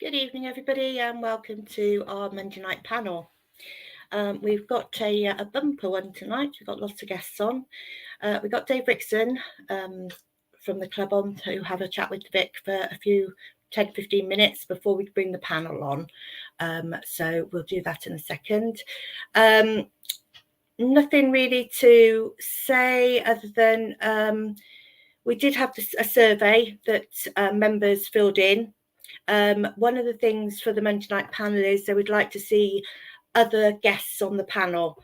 Good evening, everybody, and welcome to our Monday night panel. We've got a bumper one tonight. We've got lots of guests on. We've got Dave Rixon from the club on to have a chat with Vic for a few 10-15 minutes before we bring the panel on. So we'll do that in a second. Nothing really to say other than we did have a survey that members filled in. One of the things for the Monday night panel is they would like to see other guests on the panel.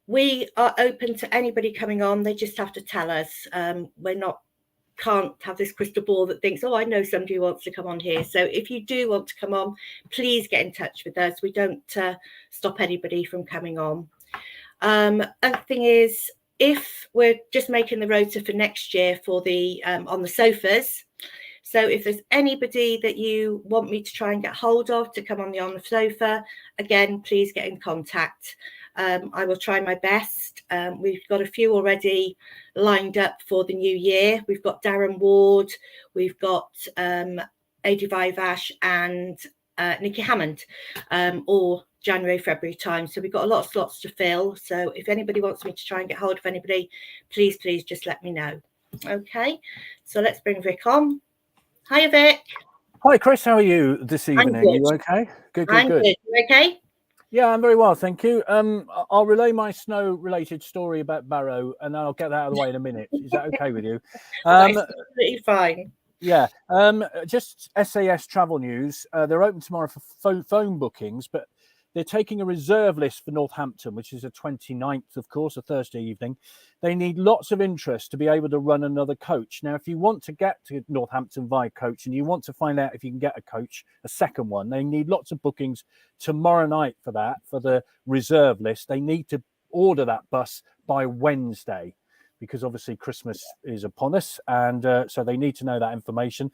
We are open to anybody coming on. They just have to tell us. Can't have this crystal ball that thinks, oh, I know somebody who wants to come on here. So if you do want to come on, please get in touch with us. We don't stop anybody from coming on. Other thing is, if we're just making the rota for next year for the on the sofas, so if there's anybody that you want me to try and get hold of to come on the sofa, again, please get in contact. I will try my best. We've got a few already lined up for the new year. We've got Darren Ward, we've got Adi Vivash and Nikki Hammond, or January, February time. So we've got a lot of slots to fill. So if anybody wants me to try and get hold of anybody, please just let me know. Okay, so let's bring Vic on. Hi, Vic. Hi, Chris. How are you this evening? Are you okay? Good. You okay? Yeah, I'm very well, thank you. I'll relay my snow-related story about Barrow, and then I'll get that out of the way in a minute. Is that okay with you? That's absolutely fine. Yeah. Just SAS travel news. They're open tomorrow for phone bookings, but they're taking a reserve list for Northampton, which is the 29th, of course, a Thursday evening. They need lots of interest to be able to run another coach. Now, if you want to get to Northampton via coach and you want to find out if you can get a coach, a second one, they need lots of bookings tomorrow night for that, for the reserve list. They need to order that bus by Wednesday, because obviously Christmas is upon us, and so they need to know that information.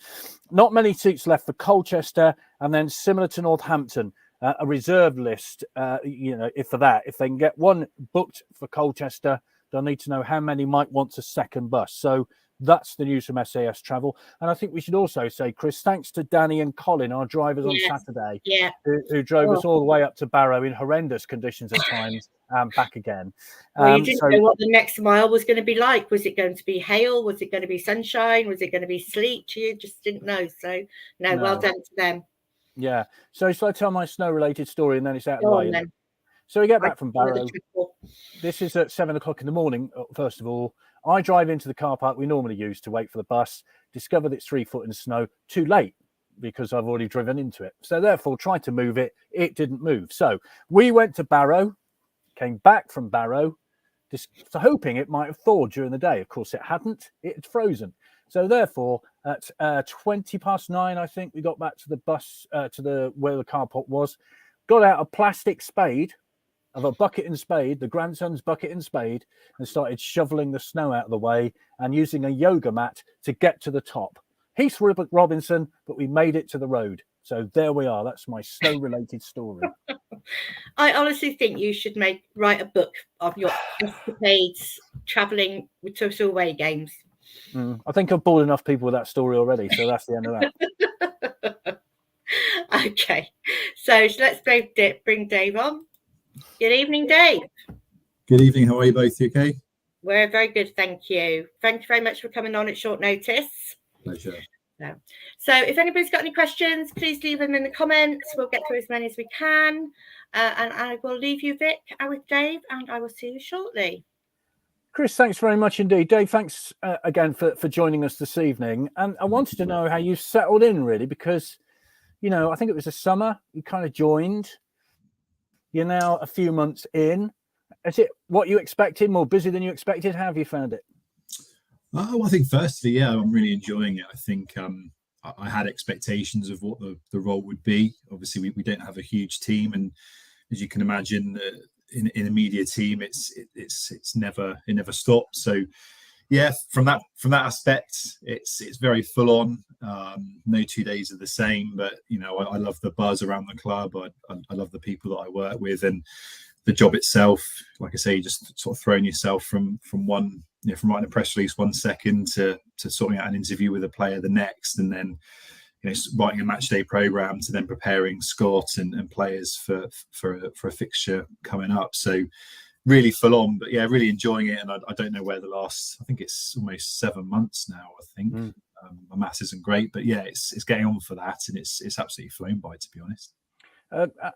Not many seats left for Colchester, and then similar to Northampton, a reserve list, if they can get one booked for Colchester, they'll need to know how many might want a second bus. So that's the news from SAS Travel. And I think we should also say, Chris, thanks to Danny and Colin, our drivers on Saturday, who drove us all the way up to Barrow in horrendous conditions at times and back again. Well, you didn't know what the next mile was going to be like. Was it going to be hail? Was it going to be sunshine? Was it going to be sleet? You just didn't know. So, no, well done to them. Yeah. So shall I tell my snow-related story and then it's out of the way? Then. So we get back from Barrow. This is at 7 o'clock in the morning, first of all. I drive into the car park we normally use to wait for the bus, discover that it's 3 foot in snow, too late because I've already driven into it. So therefore, tried to move it. It didn't move. So we went to Barrow, came back from Barrow, hoping it might have thawed during the day. Of course, it hadn't. It had frozen. So therefore, at 9:20, I think, we got back to the bus, where the car park was, got out a plastic spade, of a bucket and spade, the grandson's bucket and spade, and started shoveling the snow out of the way and using a yoga mat to get to the top. Heath Robinson, but we made it to the road. So there we are. That's my snow-related story. I honestly think you should write a book of your escapades travelling to away games. I think I've bored enough people with that story already, so that's the end of that. Okay, so let's bring Dave on. Good evening, Dave. Good evening. How are you both? You okay? We're very good, thank you. Thank you very much for coming on at short notice. Pleasure. So if anybody's got any questions, please leave them in the comments. We'll get through as many as we can. And I will leave you, Vic, with Dave, and I will see you shortly. Chris, thanks very much indeed. Dave, thanks again for joining us this evening. And I wanted to know how you settled in, really, because, I think it was the summer you kind of joined. You're now a few months in. Is it what you expected, more busy than you expected? How have you found it? I think firstly, I'm really enjoying it. I think I had expectations of what the role would be. Obviously, we don't have a huge team. And as you can imagine, in a media team, it never stops. So from that aspect, it's very full on. No 2 days are the same, but I love the buzz around the club. I love the people that I work with, and the job itself. Like I say, just sort of throwing yourself from one, from writing a press release 1 second to sorting out an interview with a player the next, and then writing a match day program to then preparing Scott and players for a fixture coming up. So really full on, but yeah, really enjoying it. And I don't know where the last, I think it's almost 7 months now, I think. My maths isn't great, but yeah, it's getting on for that, and it's absolutely flown by, to be honest.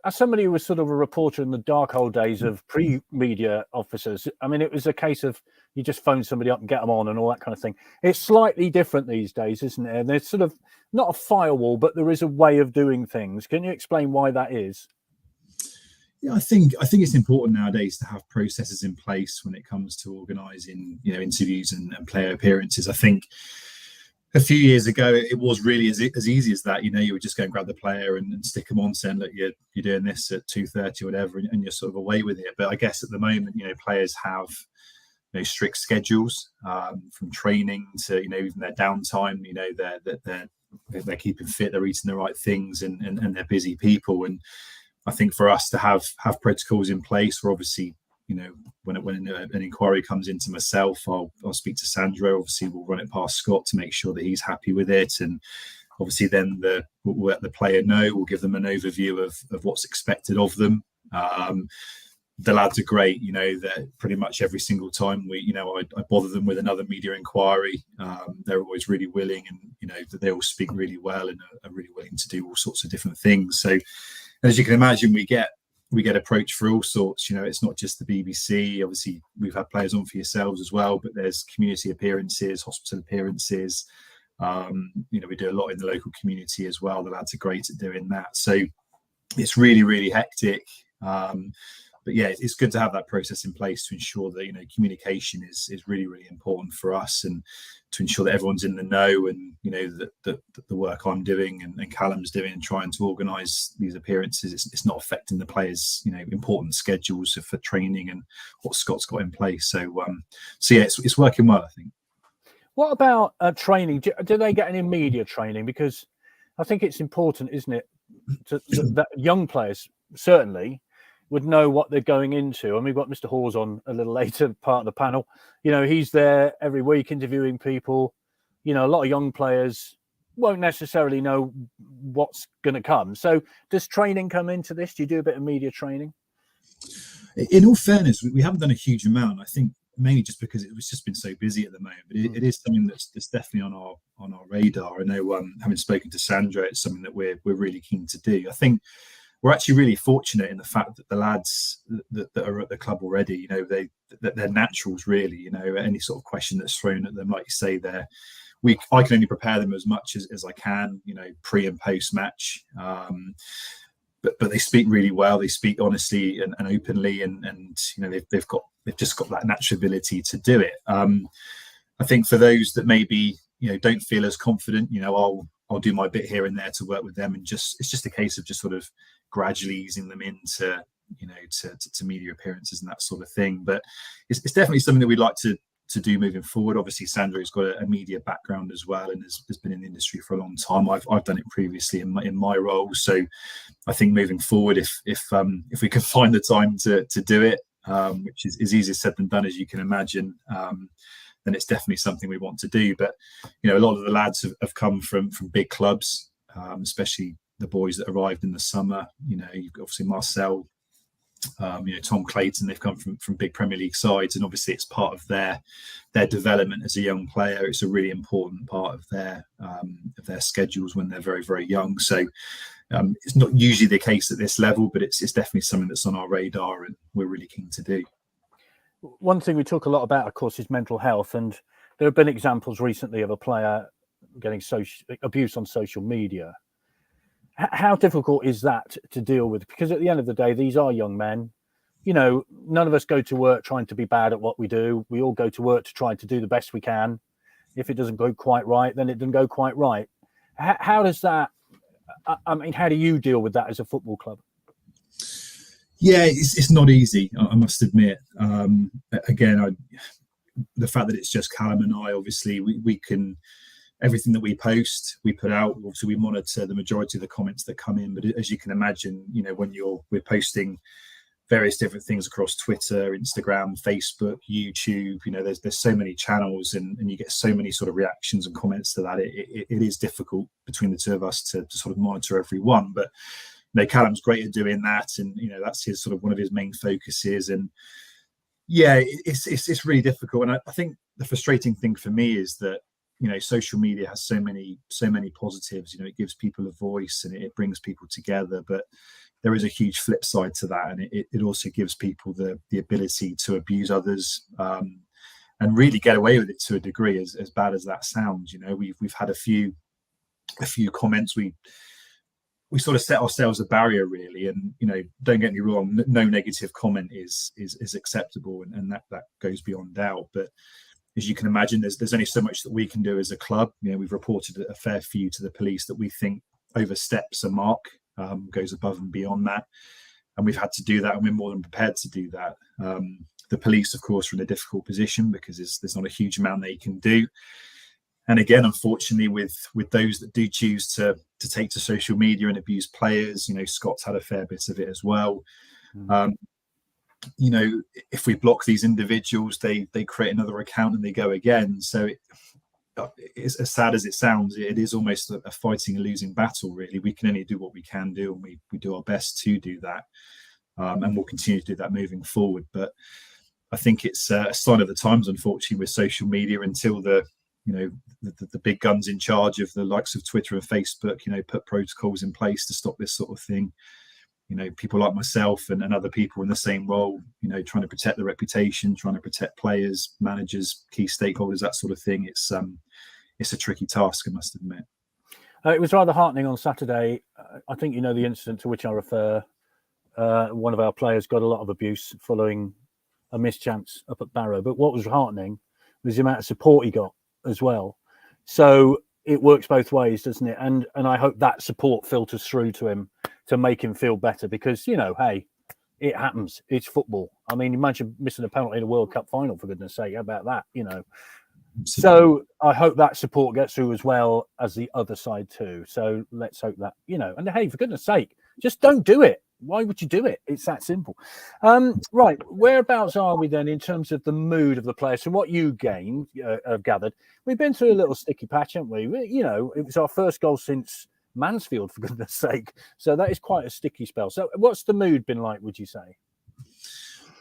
As somebody who was sort of a reporter in the dark old days of pre-media officers, I mean, it was a case of you just phone somebody up and get them on and all that kind of thing. It's slightly different these days, isn't it? And there's sort of not a firewall, but there is a way of doing things. Can you explain why that is? Yeah, I think it's important nowadays to have processes in place when it comes to organising, interviews and player appearances. I think a few years ago, it was really as easy as that. You would just go and grab the player and stick them on, saying, look, you're doing this at 2:30 or whatever, and you're sort of away with it. But I guess at the moment, players have strict schedules, from training to even their downtime. They're keeping fit, they're eating the right things, and they're busy people. And I think for us to have protocols in place, we're obviously, when an inquiry comes into myself, I'll speak to Sandro. Obviously, we'll run it past Scott to make sure that he's happy with it, and obviously then we'll let the player know. We'll give them an overview of what's expected of them. The lads are great, that pretty much every single time I bother them with another media inquiry, they're always really willing, and that they all speak really well and are really willing to do all sorts of different things. So as you can imagine, we get approached for all sorts. It's not just the BBC. Obviously, we've had players on for yourselves as well, but there's community appearances, hospital appearances. We do a lot in the local community as well. The lads are great at doing that. So it's really, really hectic. But yeah, it's good to have that process in place to ensure that communication is really, really important for us, and to ensure that everyone's in the know, and that the work I'm doing and Callum's doing and trying to organise these appearances, it's not affecting the players' important schedules for training and what Scott's got in place. So yeah, it's working well, I think. What about training? Do they get any media training? Because I think it's important, isn't it, that young players certainly would know what they're going into. And we've got Mr. Hawes on a little later, part of the panel. He's there every week interviewing people. A lot of young players won't necessarily know what's going to come. So does training come into this? Do you do a bit of media training? In all fairness, we haven't done a huge amount. I think mainly just because it's just been so busy at the moment. But it is something that's definitely on our radar. I know, having spoken to Sandra, it's something that we're really keen to do. I think we're actually really fortunate in the fact that the lads that are at the club already, they're naturals, really. Any sort of question that's thrown at them, like you say, I can only prepare them as much as I can, pre and post match. But they speak really well. They speak honestly and openly, and they've just got that natural ability to do it. I think for those that maybe don't feel as confident, I'll do my bit here and there to work with them, and it's just a case of just sort of gradually easing them into to media appearances and that sort of thing. But it's definitely something that we'd like to do moving forward. Obviously, Sandro's got a media background as well, and has been in the industry for a long time. I've done it previously in my role, so I think moving forward, if we can find the time to do it, which is easier said than done, as you can imagine, then it's definitely something we want to do. But a lot of the lads have come from big clubs, especially the boys that arrived in the summer. You've got obviously Marcel, Tom Clayton. They've come from big Premier League sides, and obviously it's part of their development as a young player. It's a really important part of their schedules when they're very, very young. So it's not usually the case at this level, but it's definitely something that's on our radar, and we're really keen to do. One thing we talk a lot about, of course, is mental health, and there have been examples recently of a player getting abuse on social media. How difficult is that to deal with? Because at the end of the day, these are young men. None of us go to work trying to be bad at what we do. We all go to work to try to do the best we can. If it doesn't go quite right, then it doesn't go quite right. How does that? How do you deal with that as a football club? Yeah, it's not easy, I must admit. Again, the fact that it's just Callum and I, obviously, we can, everything that we post, we put out. Obviously, we monitor the majority of the comments that come in. But as you can imagine, when we're posting various different things across Twitter, Instagram, Facebook, YouTube. There's so many channels, and you get so many sort of reactions and comments to that. It is difficult between the two of us to sort of monitor every one. But Callum's great at doing that, and that's his sort of one of his main focuses. And yeah, it's really difficult. And I think the frustrating thing for me is that social media has so many positives. It gives people a voice and it brings people together, but there is a huge flip side to that, and it also gives people the ability to abuse others, and really get away with it to a degree, as bad as that sounds. We've had a few comments. We sort of set ourselves a barrier, really, and don't get me wrong, no negative comment is acceptable, and that goes beyond doubt. But as you can imagine, there's only so much that we can do as a club. We've reported a fair few to the police that we think oversteps a mark, goes above and beyond that, and we've had to do that, and we're more than prepared to do that. The police, of course, are in a difficult position because there's not a huge amount they can do. And again, unfortunately, with those that do choose to take to social media and abuse players, Scott's had a fair bit of it as well. If we block these individuals, they create another account and they go again. So it's as sad as it sounds, it is almost a fighting a losing battle, really. We can only do what we can do, and we do our best to do that, and we'll continue to do that moving forward. But I think it's a sign of the times, unfortunately, with social media, until the big guns in charge of the likes of Twitter and Facebook put protocols in place to stop this sort of thing. People like myself and other people in the same role, trying to protect the reputation, trying to protect players, managers, key stakeholders, that sort of thing. It's a tricky task, I must admit. It was rather heartening on Saturday. I think the incident to which I refer. One of our players got a lot of abuse following a mischance up at Barrow. But what was heartening was the amount of support he got as well. So it works both ways, doesn't it? And I hope that support filters through to him to make him feel better, because hey, it happens. It's football. I mean, imagine missing a penalty in a World Cup final, for goodness sake. How about that? So I hope that support gets through as well as the other side too. So let's hope that, and hey, for goodness sake, just don't do it. Why would you do it? It's that simple. Right. Whereabouts are we then in terms of the mood of the players? So what you have gathered, we've been through a little sticky patch, haven't we? It was our first goal since Mansfield, for goodness sake. So that is quite a sticky spell. So what's the mood been like, would you say?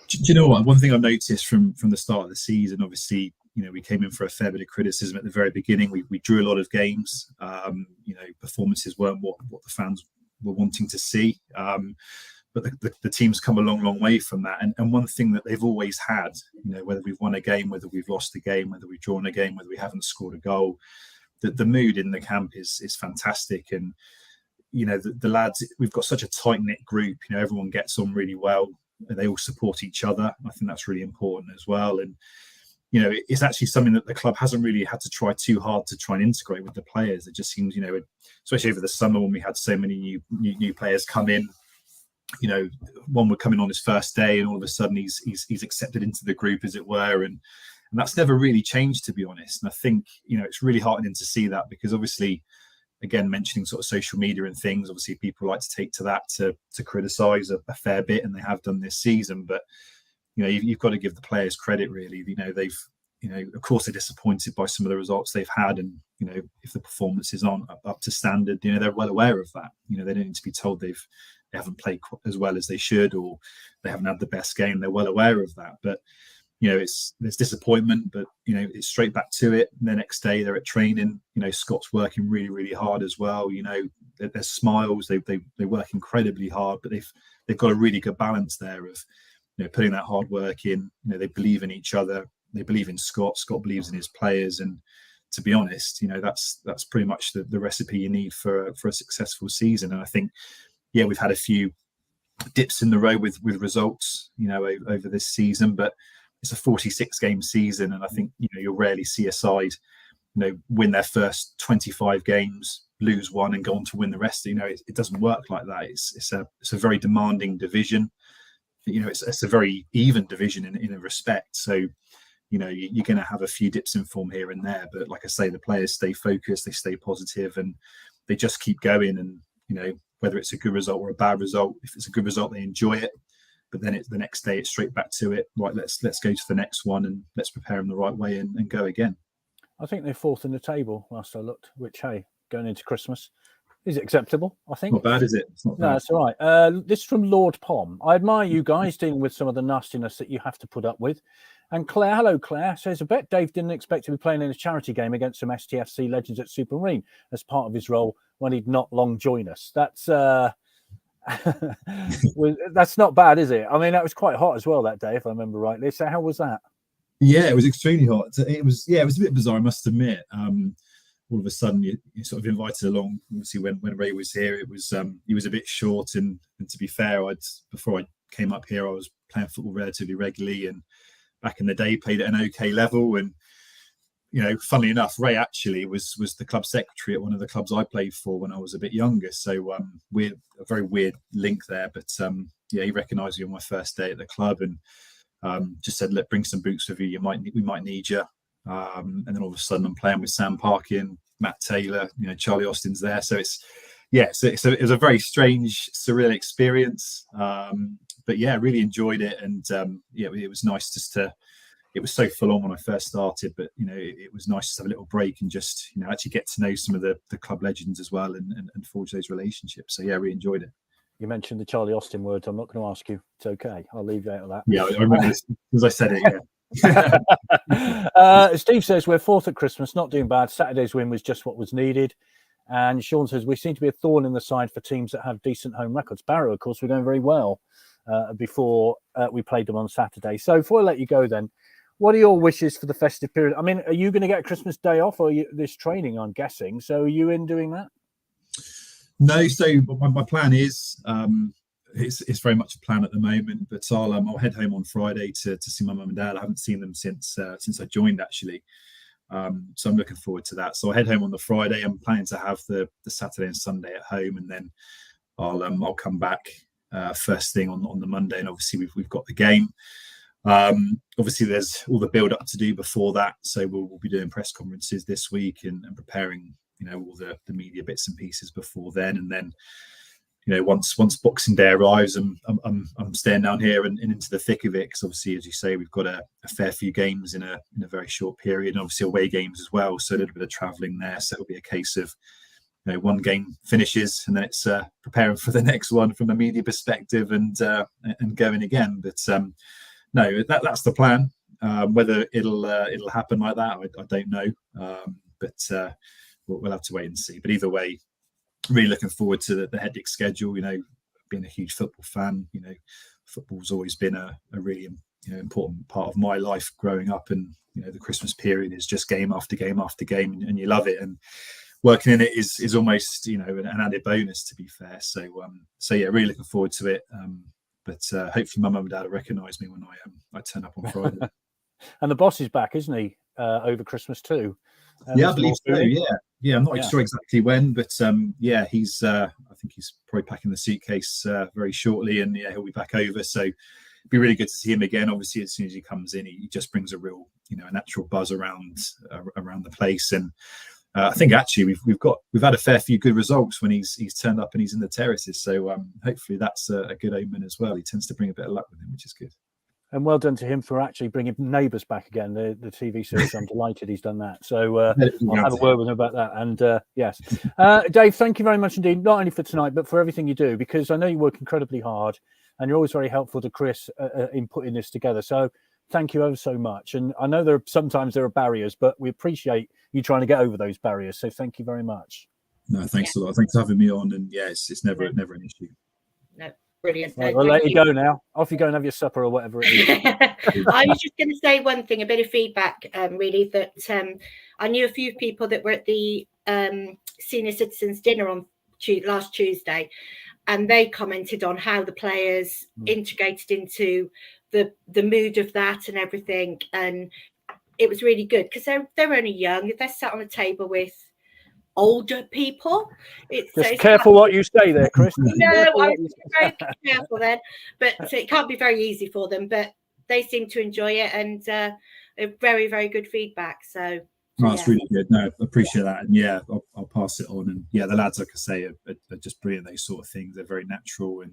Do you know what? One thing I've noticed from the start of the season, obviously, we came in for a fair bit of criticism at the very beginning. We drew a lot of games. Performances weren't what the fans were wanting to see. But the team's come a long way from that. And one thing that they've always had, whether we've won a game, whether we've lost a game, whether we've drawn a game, whether we haven't scored a goal, the mood in the camp is fantastic. And the lads, we've got such a tight knit group. Everyone gets on really well. They all support each other. I think that's really important as well. And it's actually something that the club hasn't really had to try too hard to try and integrate with the players. It just seems, especially over the summer when we had so many new players come in. One would come in on his first day, and all of a sudden he's accepted into the group, as it were, and that's never really changed, to be honest. And I think it's really heartening to see that, because obviously, again, mentioning sort of social media and things, obviously people like to take to that to criticise a fair bit, and they have done this season. But you've got to give the players credit, really. They've of course they're disappointed by some of the results they've had, and if the performances aren't up to standard, they're well aware of that. They don't need to be told they haven't played as well as they should, or they haven't had the best game. They're well aware of that. But there's disappointment, but it's straight back to it. And the next day they're at training. Scott's working really hard as well. There's smiles. They work incredibly hard, but they've got a really good balance there of putting that hard work in. They believe in each other. They believe in Scott. Scott believes in his players. And to be honest, that's pretty much the recipe you need for a successful season. And I think, we've had a few dips in the road with results, over this season, but it's a 46 game season, and I think you'll rarely see a side win their first 25 games, lose one, and go on to win the rest. It doesn't work like that. It's a very demanding division. It's a very even division in a respect. So you're going to have a few dips in form here and there, but like I say, the players stay focused, they stay positive, and they just keep going. And whether it's a good result or a bad result, if it's a good result, they enjoy it. But then it's the next day, it's straight back to it. Right, let's go to the next one and let's prepare them the right way and go again. I think they're fourth in the table last I looked, which, hey, going into Christmas is acceptable, I think. Not bad, is it? It's not bad. No, it's all right. This is from Lord Pom. I admire you guys dealing with some of the nastiness that you have to put up with. And Claire, hello, Claire, says, I bet Dave didn't expect to be playing in a charity game against some STFC legends at Supermarine as part of his role when he'd not long join us. That's that's not bad, is it? I mean, that was quite hot as well that day, if I remember rightly. So how was that? Yeah, it was extremely hot. It was a bit bizarre, I must admit. All of a sudden, you're sort of invited along. Obviously, when Ray was here, it was he was a bit short, and to be fair, before I came up here, I was playing football relatively regularly, and back in the day, played at an okay level. And funnily enough, Ray actually was the club secretary at one of the clubs I played for when I was a bit younger. So we're a very weird link there. But he recognised me on my first day at the club and just said, "Look, bring some boots with you. We might need you." And then all of a sudden, I'm playing with Sam Parkin, Matt Taylor, Charlie Austin's there. So it was a very strange, surreal experience. But yeah, really enjoyed it, and it was nice just to. It was so full on when I first started, but it was nice to have a little break and just actually get to know some of the club legends as well and forge those relationships. So yeah, really enjoyed it. You mentioned the Charlie Austin words. I'm not going to ask you. It's okay. I'll leave you out of that. Yeah, I remember this, as I said it. Yeah. Steve says we're fourth at Christmas, not doing bad. Saturday's win was just what was needed. And Sean says we seem to be a thorn in the side for teams that have decent home records. Barrow, of course, we're going very well before we played them on Saturday. So before I let you go, then, what are your wishes for the festive period? I mean, are you going to get a Christmas day off, or this training? I'm guessing. So are you in doing that? No. So my plan is. It's very much a plan at the moment, but I'll head home on Friday to see my mum and dad. I haven't seen them since I joined, actually. So I'm looking forward to that. So I'll head home on the Friday. I'm planning to have the Saturday and Sunday at home, and then I'll come back first thing on the Monday. And obviously we've got the game. Obviously there's all the build up to do before that. So we'll be doing press conferences this week and preparing all the media bits and pieces before then, and then. Once Boxing Day arrives, I'm staying down here and into the thick of it, because obviously, as you say, we've got a fair few games in a very short period, and obviously away games as well. So a little bit of travelling there. So it'll be a case of one game finishes and then it's preparing for the next one from a media perspective and going again. But no, that's the plan. Whether it'll happen like that, I don't know. But we'll have to wait and see. But either way. Really looking forward to the hectic schedule. Being a huge football fan, football's always been a really important part of my life growing up, and the Christmas period is just game after game after game, and you love it. And working in it is almost an added bonus, to be fair. So yeah, really looking forward to it. But hopefully my mum and dad will recognise me when I turn up on Friday. And the boss is back, isn't he? Over Christmas too. Yeah, I believe so. Yeah. I'm not sure exactly when, but he's. I think he's probably packing the suitcase very shortly, and he'll be back over. So it'd be really good to see him again. Obviously, as soon as he comes in, he just brings a real, a natural buzz around the place. And I think actually we've had a fair few good results when he's turned up and he's in the terraces. So hopefully that's a good omen as well. He tends to bring a bit of luck with him, which is good. And well done to him for actually bringing Neighbours back again, the TV series. I'm delighted he's done that. So I'll have a word with him about that. And yes, Dave, thank you very much indeed, not only for tonight, but for everything you do, because I know you work incredibly hard and you're always very helpful to Chris in putting this together. So thank you ever so much. And I know sometimes there are barriers, but we appreciate you trying to get over those barriers. So thank you very much. No, thanks a lot. Thanks for having me on. And it's never an issue. No. Brilliant. Right, we'll let you go now. Off you go and have your supper or whatever it is. I was just going to say one thing, a bit of feedback, really, that I knew a few people that were at the senior citizens dinner on last Tuesday, and they commented on how the players integrated into the mood of that and everything, and it was really good because they're only young. They're sat on a table with older people. Just careful what you say there, Chris. No, I was very careful then, but so it can't be very easy for them. But they seem to enjoy it, and very, very good feedback. So No, that's really good. No, I appreciate that. And yeah, I'll pass it on. And yeah, the lads, like I say, are just brilliant. Those sort of things, they're very natural, and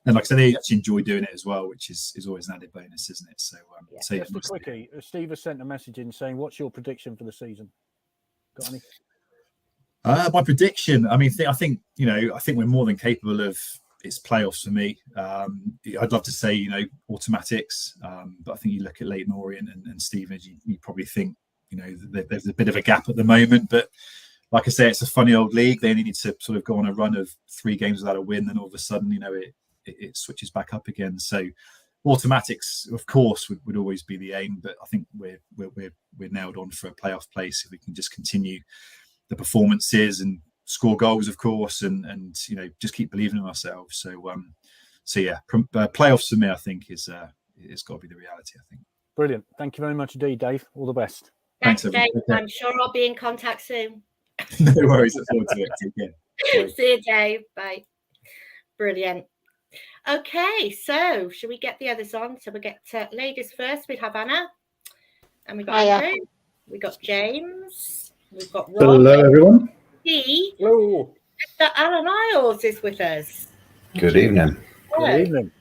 like I said, they actually enjoy doing it as well, which is always an added bonus, isn't it? So, so just a quickie. Steve has sent a message in saying, "What's your prediction for the season? Got any?" My prediction. I mean, I think we're more than capable of. It's playoffs for me. I'd love to say automatics, but I think you look at Leighton Orient and Stephen, you probably think there's a bit of a gap at the moment. But like I say, it's a funny old league. They only need to sort of go on a run of 3 games without a win, and all of a sudden, it switches back up again. So automatics, of course, would always be the aim. But I think we're nailed on for a playoff place if we can just continue the performances and score goals, of course, and just keep believing in ourselves. So yeah, playoffs for me, I think it's got to be the reality. I think. Brilliant. Thank you very much indeed, Dave. All the best. Thanks Dave. I'm sure I'll be in contact soon. No worries. Look forward to it. Again. See you, Dave. Bye. Brilliant. Okay, so should we get the others on? So we get ladies first. We have Anna, and we got Andrew. We got James. We've got Rob. Hello, everyone. Hello. Mr. Alan Isles is with us. Good evening. Good evening.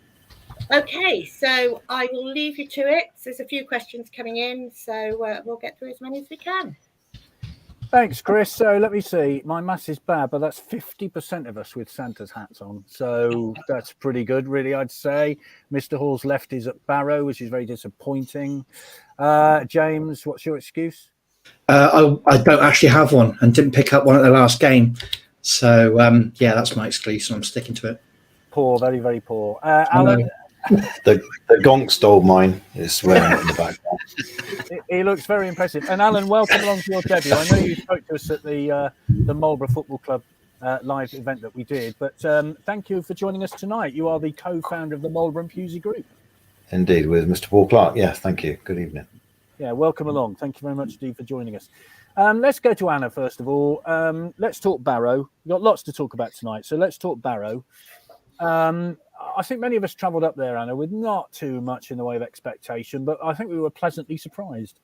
Okay, so I will leave you to it. There's a few questions coming in, so we'll get through as many as we can. Thanks, Chris. So let me see. My maths is bad, but that's 50% of us with Santa's hats on. So that's pretty good, really, I'd say. Mr. Hall's left is at Barrow, which is very disappointing. James, what's your excuse? I don't actually have one and didn't pick up one at the last game. So, yeah, that's my excuse, and I'm sticking to it. Poor, very, very poor. Alan? The gonk stole mine. Is swearing in the background. He looks very impressive. And Alan, welcome along to your debut. I know you spoke to us at the Marlborough Football Club live event that we did, but thank you for joining us tonight. You are the co-founder of the Marlborough and Pusey Group. Indeed, with Mr. Paul Clark. Yeah, thank you. Good evening. Yeah, welcome along. Thank you very much, Steve, for joining us. Let's go to Anna, first of all. Let's talk Barrow. We've got lots to talk about tonight, so let's talk Barrow. I think many of us travelled up there, Anna, with not too much in the way of expectation, but I think we were pleasantly surprised.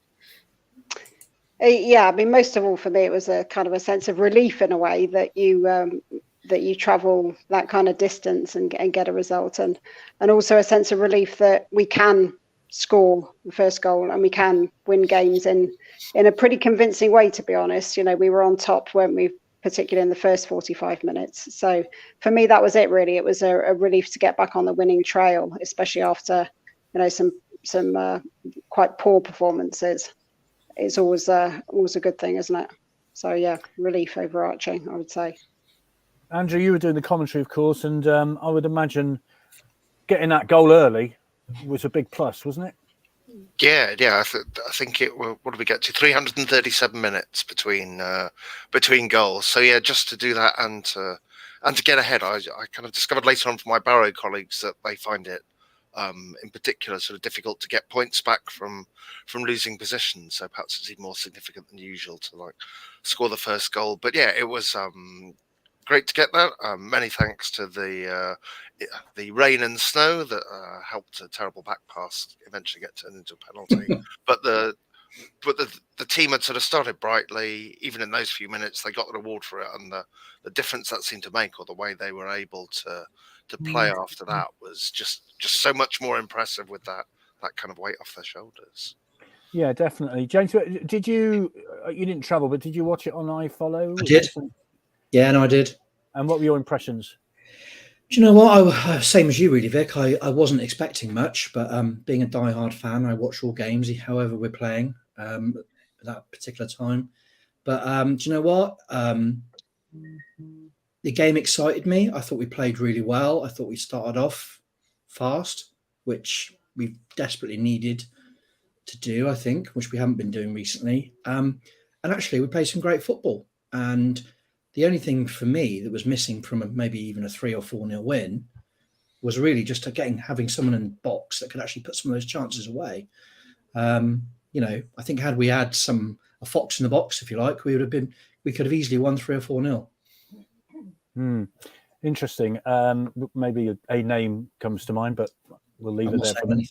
Yeah, I mean, most of all for me, it was a kind of a sense of relief in a way that you travel that kind of distance and get a result, and also a sense of relief that we can score the first goal and we can win games in a pretty convincing way, to be honest. We were on top, weren't we, particularly in the first 45 minutes. So for me, that was it, really. It was a relief to get back on the winning trail, especially after some quite poor performances. It's always a good thing, isn't it? So yeah, relief overarching, I would say. Andrew, you were doing the commentary, of course, and I would imagine getting that goal early was a big plus, wasn't it? Yeah. I think it. What did we get to? 337 minutes between goals. So yeah, just to do that and to get ahead, I kind of discovered later on from my Barrow colleagues that they find it, in particular, sort of difficult to get points back from losing positions. So perhaps it's even more significant than usual to score the first goal. But yeah, it was great to get that. Many thanks to the rain and snow that helped a terrible back pass eventually get turned into a penalty. But the team had sort of started brightly. Even in those few minutes, they got the reward for it, and the difference that seemed to make, or the way they were able to play after that, was just so much more impressive with that kind of weight off their shoulders. Yeah, definitely. James, did you didn't travel, but did you watch it on iFollow? I did. Yeah, no, I did. And what were your impressions? Do you know what? Same as you, really, Vic. I wasn't expecting much, but being a diehard fan, I watch all games, however we're playing at that particular time. But do you know what? The game excited me. I thought we played really well. I thought we started off fast, which we desperately needed to do, I think, which we haven't been doing recently. And actually, we played some great football. And the only thing for me that was missing from maybe even a 3 or 4-0 win was really just having someone in the box that could actually put some of those chances away. I think had we had a fox in the box, if you like, we could have easily won 3 or 4-0. Interesting. Maybe a name comes to mind, but we'll leave it there for a minute.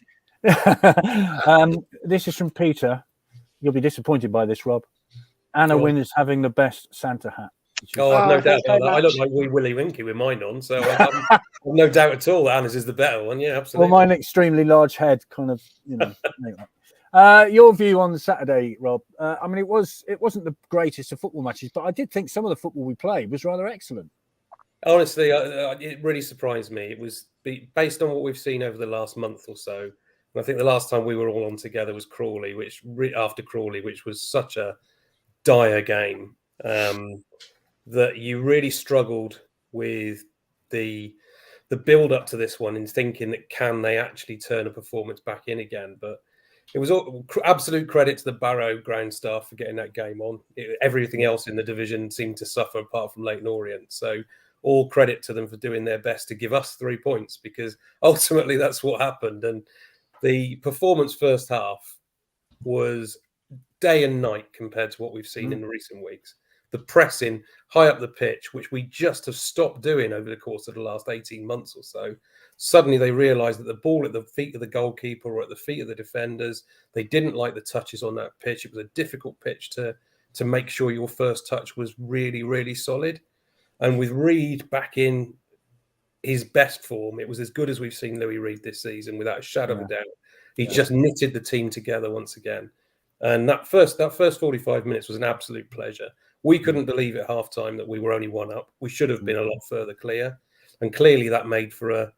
This is from Peter. You'll be disappointed by this, Rob. Anna Wynne is having the best Santa hat. Oh, I've no doubt thanks about so that. I look much. like Wee Willie Winky with mine on, so I've no doubt at all that Anna's is the better one. Yeah, absolutely. Well, mine extremely large head, kind of, Your view on the Saturday, Rob? I mean, it wasn't the greatest of football matches, but I did think some of the football we played was rather excellent. Honestly, it really surprised me. It was based on what we've seen over the last month or so. And I think the last time we were all on together was Crawley, which was such a dire game that you really struggled with the build up to this one in thinking that can they actually turn a performance back in again. But it was all absolute credit to the Barrow ground staff for getting that game on. Everything else in the division seemed to suffer apart from Leyton Orient. So all credit to them for doing their best to give us 3 points, because ultimately that's what happened. And the performance first half was day and night compared to what we've seen in the recent weeks. The pressing high up the pitch, which we just have stopped doing over the course of the last 18 months or so. Suddenly they realised that the ball at the feet of the goalkeeper or at the feet of the defenders, they didn't like the touches on that pitch. It was a difficult pitch to make sure your first touch was really, really solid. And with Reid back in his best form, it was as good as we've seen Louis Reid this season, without a shadow of a doubt. He just knitted the team together once again. And that first 45 minutes was an absolute pleasure. We couldn't believe at halftime that we were only one up. We should have been a lot further clear. And clearly that made for a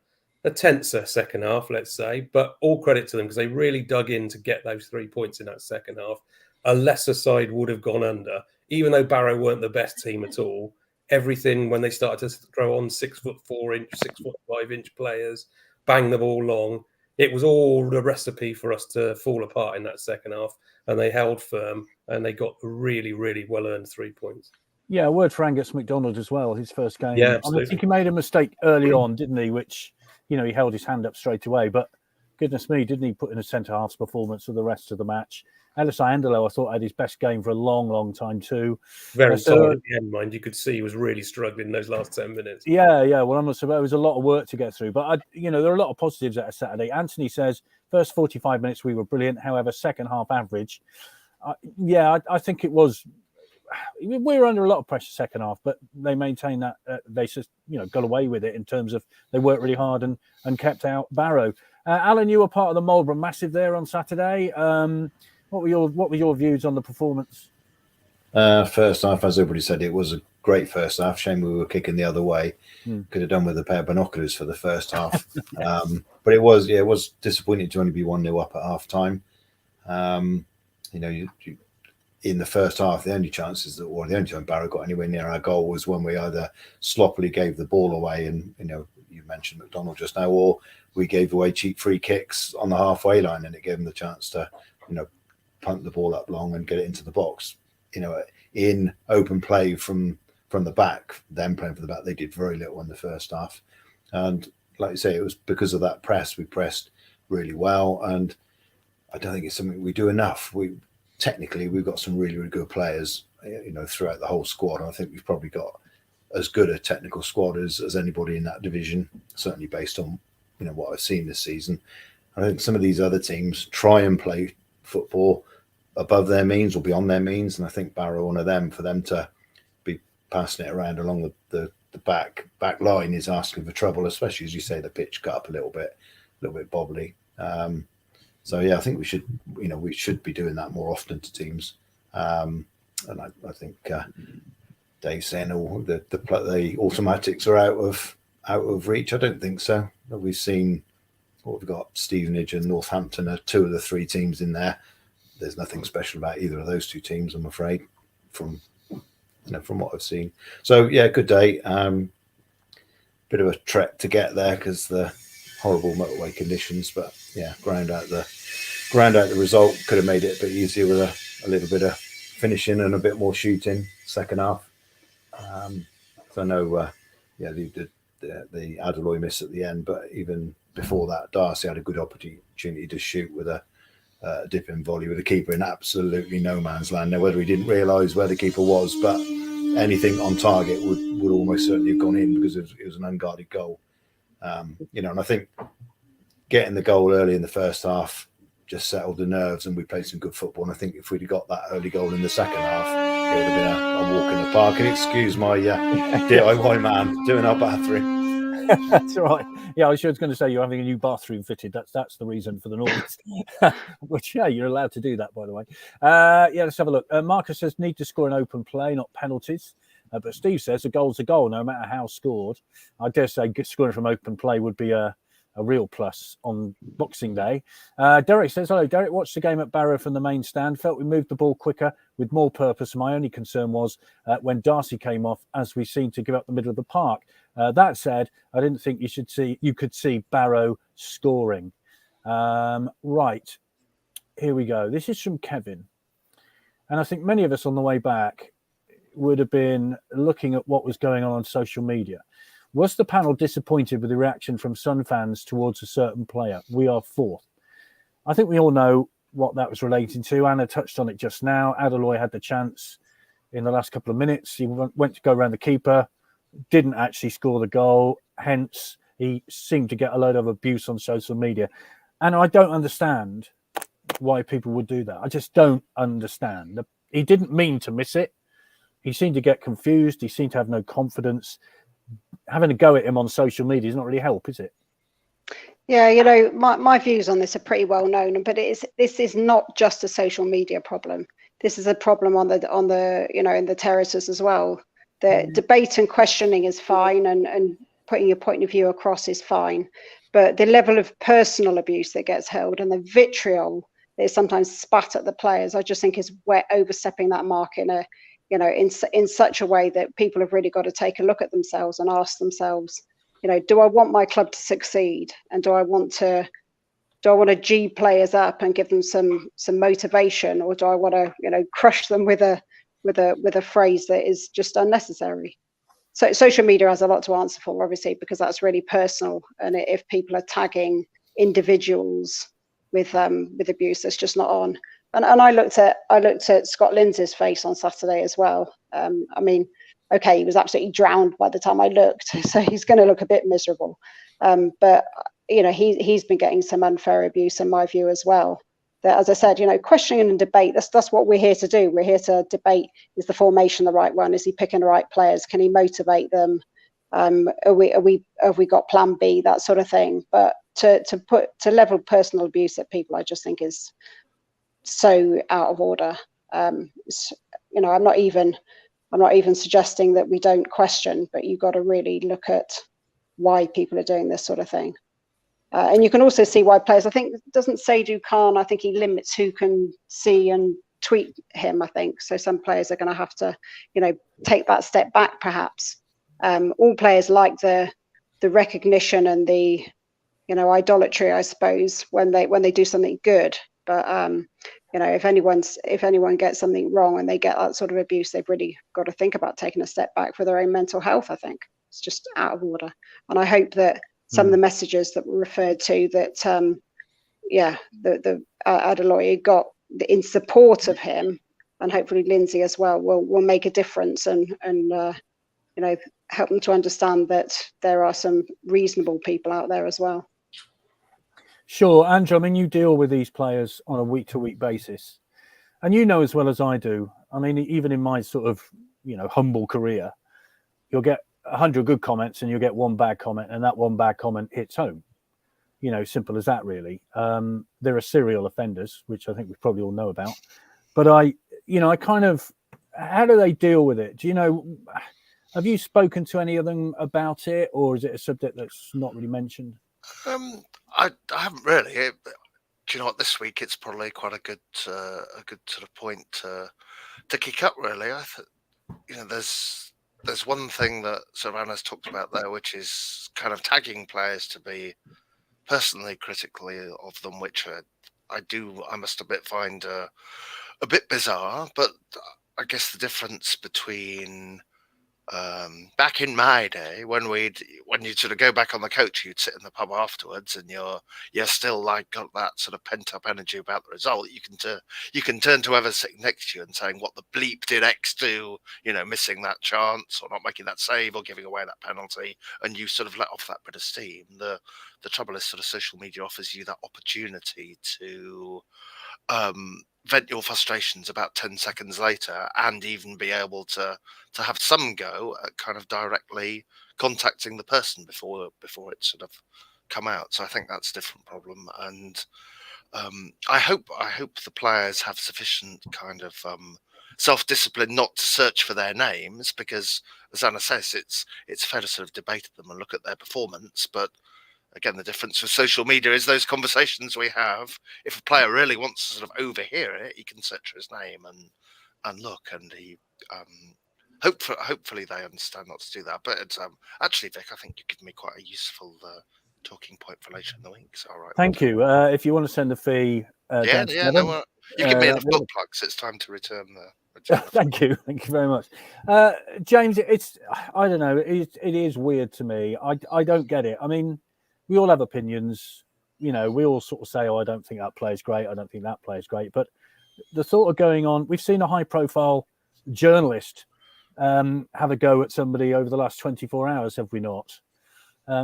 tenser second half, let's say. But all credit to them, because they really dug in to get those 3 points in that second half. A lesser side would have gone under, even though Barrow weren't the best team at all. Everything, when they started to throw on 6'4" 6'5" players, bang the ball long, it was all the recipe for us to fall apart in that second half. And they held firm and they got a really, really well-earned 3 points. Yeah, a word for Angus MacDonald as well, his first game. Yeah, absolutely. I think he made a mistake early on, didn't he? Which, he held his hand up straight away. But goodness me, didn't he put in a centre-half's performance for the rest of the match? Ellis Andelo, I thought, had his best game for a long, long time too. Very solid at the end, mind. You could see he was really struggling in those last 10 minutes. Yeah. Well, I must have. It was a lot of work to get through. But, there are a lot of positives at a Saturday. Anthony says, first 45 minutes we were brilliant. However, second half average. I think it was. We were under a lot of pressure second half, but they maintained that. They just, got away with it in terms of they worked really hard and kept out Barrow. Alan, you were part of the Marlborough Massive there on Saturday. What were your views on the performance? First half, as everybody said, it was a great first half. Shame we were kicking the other way. Could have done with a pair of binoculars for the first half. But it was disappointing to only be 1-0 up at half time. In the first half, the only chances the only time Barrow got anywhere near our goal was when we either sloppily gave the ball away, and you mentioned McDonald just now, or we gave away cheap free kicks on the halfway line, and it gave them the chance to punt the ball up long and get it into the box. In open play from the back, them playing for the back, they did very little in the first half. And like you say, it was because of that press. We pressed really well, and I don't think it's something we do enough. Technically, we've got some really, really good players, throughout the whole squad. I think we've probably got as good a technical squad as anybody in that division, certainly based on, what I've seen this season. I think some of these other teams try and play football above their means or beyond their means. And I think Barrow, one of them, for them to be passing it around along the back line is asking for trouble, especially as you say, the pitch cut up a little bit bobbly. I think we should be doing that more often to teams. And I think Dave's saying the automatics are out of reach. I don't think so. We've seen what we've got. Stevenage and Northampton are two of the three teams in there. There's nothing special about either of those two teams, I'm afraid, from what I've seen. So yeah, good day. Bit of a trek to get there because the horrible motorway conditions, but yeah, ground out the result. Could have made it a bit easier with a little bit of finishing and a bit more shooting second half. So I know, the Adeloy miss at the end, but even before that, Darcy had a good opportunity to shoot with a dipping volley with the keeper in absolutely no man's land. Now, whether he didn't realise where the keeper was, but anything on target would almost certainly have gone in because it was an unguarded goal. And I think getting the goal early in the first half just settled the nerves and we played some good football. And I think if we'd have got that early goal in the second half, would have been a walk in the park. And excuse my DIY man doing our bathroom. That's all right. Yeah, I was going to say you're having a new bathroom fitted. That's the reason for the noise. Which, yeah, you're allowed to do that, by the way. Yeah, let's have a look. Marcus says need to score an open play, not penalties. But Steve says a goal's a goal, no matter how scored. I dare say scoring from open play would be a real plus on Boxing Day. Derek says, hello, Derek, watched the game at Barrow from the main stand. Felt we moved the ball quicker with more purpose. My only concern was when Darcy came off, as we seemed to give up the middle of the park. That said, I didn't think you could see Barrow scoring. Right, here we go. This is from Kevin. And I think many of us on the way back would have been looking at what was going on social media. Was the panel disappointed with the reaction from Sun fans towards a certain player? We are fourth. I think we all know what that was relating to. Anna touched on it just now. Adeloye had the chance in the last couple of minutes. He went to go around the keeper, didn't actually score the goal. Hence, he seemed to get a load of abuse on social media. And I don't understand why people would do that. I just don't understand. He didn't mean to miss it. He seemed to get confused. He seemed to have no confidence. Having a go at him on social media is not really help, is it? Yeah, you know, my views on this are pretty well known, but this is not just a social media problem. This is a problem on the you know, in the terraces as well. The debate and questioning is fine, and putting your point of view across is fine, but the level of personal abuse that gets held and the vitriol that is sometimes spat at the players, I just think is overstepping that mark in a, you know, in such a way that people have really got to take a look at themselves and ask themselves, you know, do I want my club to succeed, and do I want to G players up and give them some motivation, or do I want to, you know, crush them with a phrase that is just unnecessary? So social media has a lot to answer for, obviously, because that's really personal, and if people are tagging individuals with abuse, that's just not on. And I looked at Scott Lindsay's face on Saturday as well. I mean, okay, he was absolutely drowned by the time I looked, so he's going to look a bit miserable. But you know, he's been getting some unfair abuse in my view as well. That, as I said, you know, questioning and debate, that's what we're here to do. We're here to debate, is the formation the right one? Is he picking the right players? Can he motivate them? Have we got plan B, that sort of thing? But to level personal abuse at people, I just think is so out of order. You know, I'm not even suggesting that we don't question, but you've got to really look at why people are doing this sort of thing. And you can also see why players, I think, doesn't Seydou Khan, I think he limits who can see and tweet him, I think. So some players are going to have to, you know, take that step back, perhaps. All players like the recognition and the, you know, idolatry, I suppose, when they do something good. But you know, if anyone gets something wrong and they get that sort of abuse, they've really got to think about taking a step back for their own mental health. I think it's just out of order, and I hope that some of the messages that were referred to, that the Adeloye got in support of him, and hopefully Lindsay as well, will make a difference, and you know, help them to understand that there are some reasonable people out there as well. Sure, Andrew, I mean, you deal with these players on a week-to-week basis, and you know as well as I do, I mean, even in my sort of, you know, humble career, you'll get 100 good comments and you'll get one bad comment, and that one bad comment hits home. You know, simple as that, really. There are serial offenders, which I think we probably all know about. But I kind of, how do they deal with it? Do you know, have you spoken to any of them about it, or is it a subject that's not really mentioned? I haven't really. Do you know what? This week it's probably quite a good sort of point to kick up. Really, you know, there's one thing that sort of Anna's talked about there, which is kind of tagging players to be personally critically of them, which I must admit find a bit bizarre. But I guess the difference between back in my day, when you'd sort of go back on the coach, you'd sit in the pub afterwards, and you're still like got that sort of pent up energy about the result. You can turn to whoever's sitting next to you and saying, "What the bleep did X do?" You know, missing that chance or not making that save or giving away that penalty, and you sort of let off that bit of steam. The trouble is, sort of social media offers you that opportunity to vent your frustrations about 10 seconds later, and even be able to have some go at kind of directly contacting the person before it sort of come out. So I think that's a different problem, and I hope the players have sufficient kind of self-discipline not to search for their names, because as Anna says, it's fair to sort of debate them and look at their performance, but again, the difference with social media is those conversations we have. If a player really wants to sort of overhear it, he can search for his name and look, and he hopefully they understand not to do that. But it's, actually, Vic, I think you give me quite a useful talking point for later in the week. So, all right. Thank you. If you want to send a fee, Yeah. No, you give me enough book plugs. It's time to return the. Thank you very much, James. I don't know. It is weird to me. I don't get it. I mean, we all have opinions. We all sort of say, "Oh, I don't think that player's great. I don't think that player's great." But the thought of going on, we've seen a high-profile journalist have a go at somebody over the last 24 hours, have we not?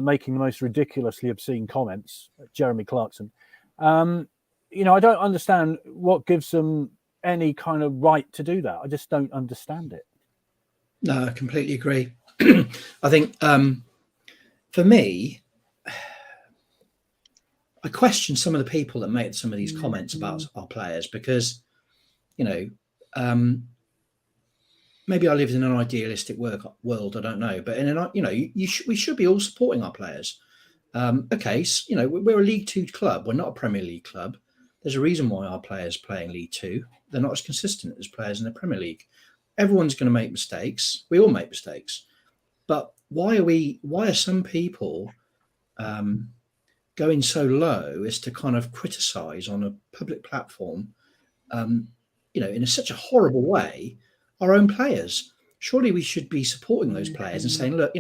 Making the most ridiculously obscene comments, Jeremy Clarkson. I don't understand what gives them any kind of right to do that. I just don't understand it. No, I completely agree. I think for me, I question some of the people that make some of these comments about our players, because, maybe I lived in an idealistic world. I don't know, but we should be all supporting our players. Okay, so, we're a League Two club. We're not a Premier League club. There's a reason why our players play in League Two. They're not as consistent as players in the Premier League. Everyone's going to make mistakes. We all make mistakes. But why are some people going so low as to kind of criticise on a public platform, in such a horrible way, our own players? Surely we should be supporting those players and saying, look,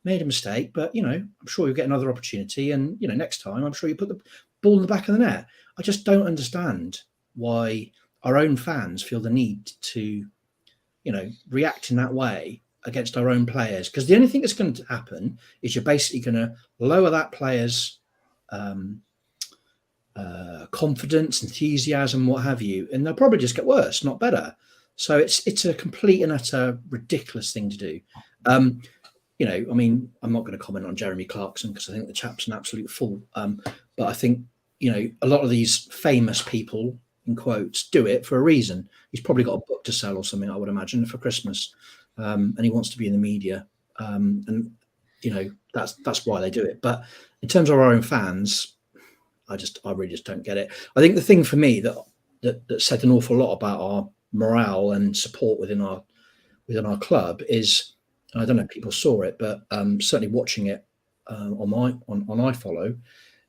made a mistake, but, I'm sure you'll get another opportunity. And, next time, I'm sure you put the ball in the back of the net. I just don't understand why our own fans feel the need to, react in that way against our own players. Because the only thing that's going to happen is you're basically going to lower that player's confidence, enthusiasm, what have you, and they'll probably just get worse, not better. So it's a complete and utter ridiculous thing to do. I'm not going to comment on Jeremy Clarkson because I think the chap's an absolute fool. But I think, a lot of these famous people, in quotes, do it for a reason. He's probably got a book to sell or something, I would imagine, for Christmas. And he wants to be in the media. And that's why they do it. But in terms of our own fans, I really just don't get it. I think the thing for me that said an awful lot about our morale and support within our club is, I don't know if people saw it, but certainly watching it on iFollow,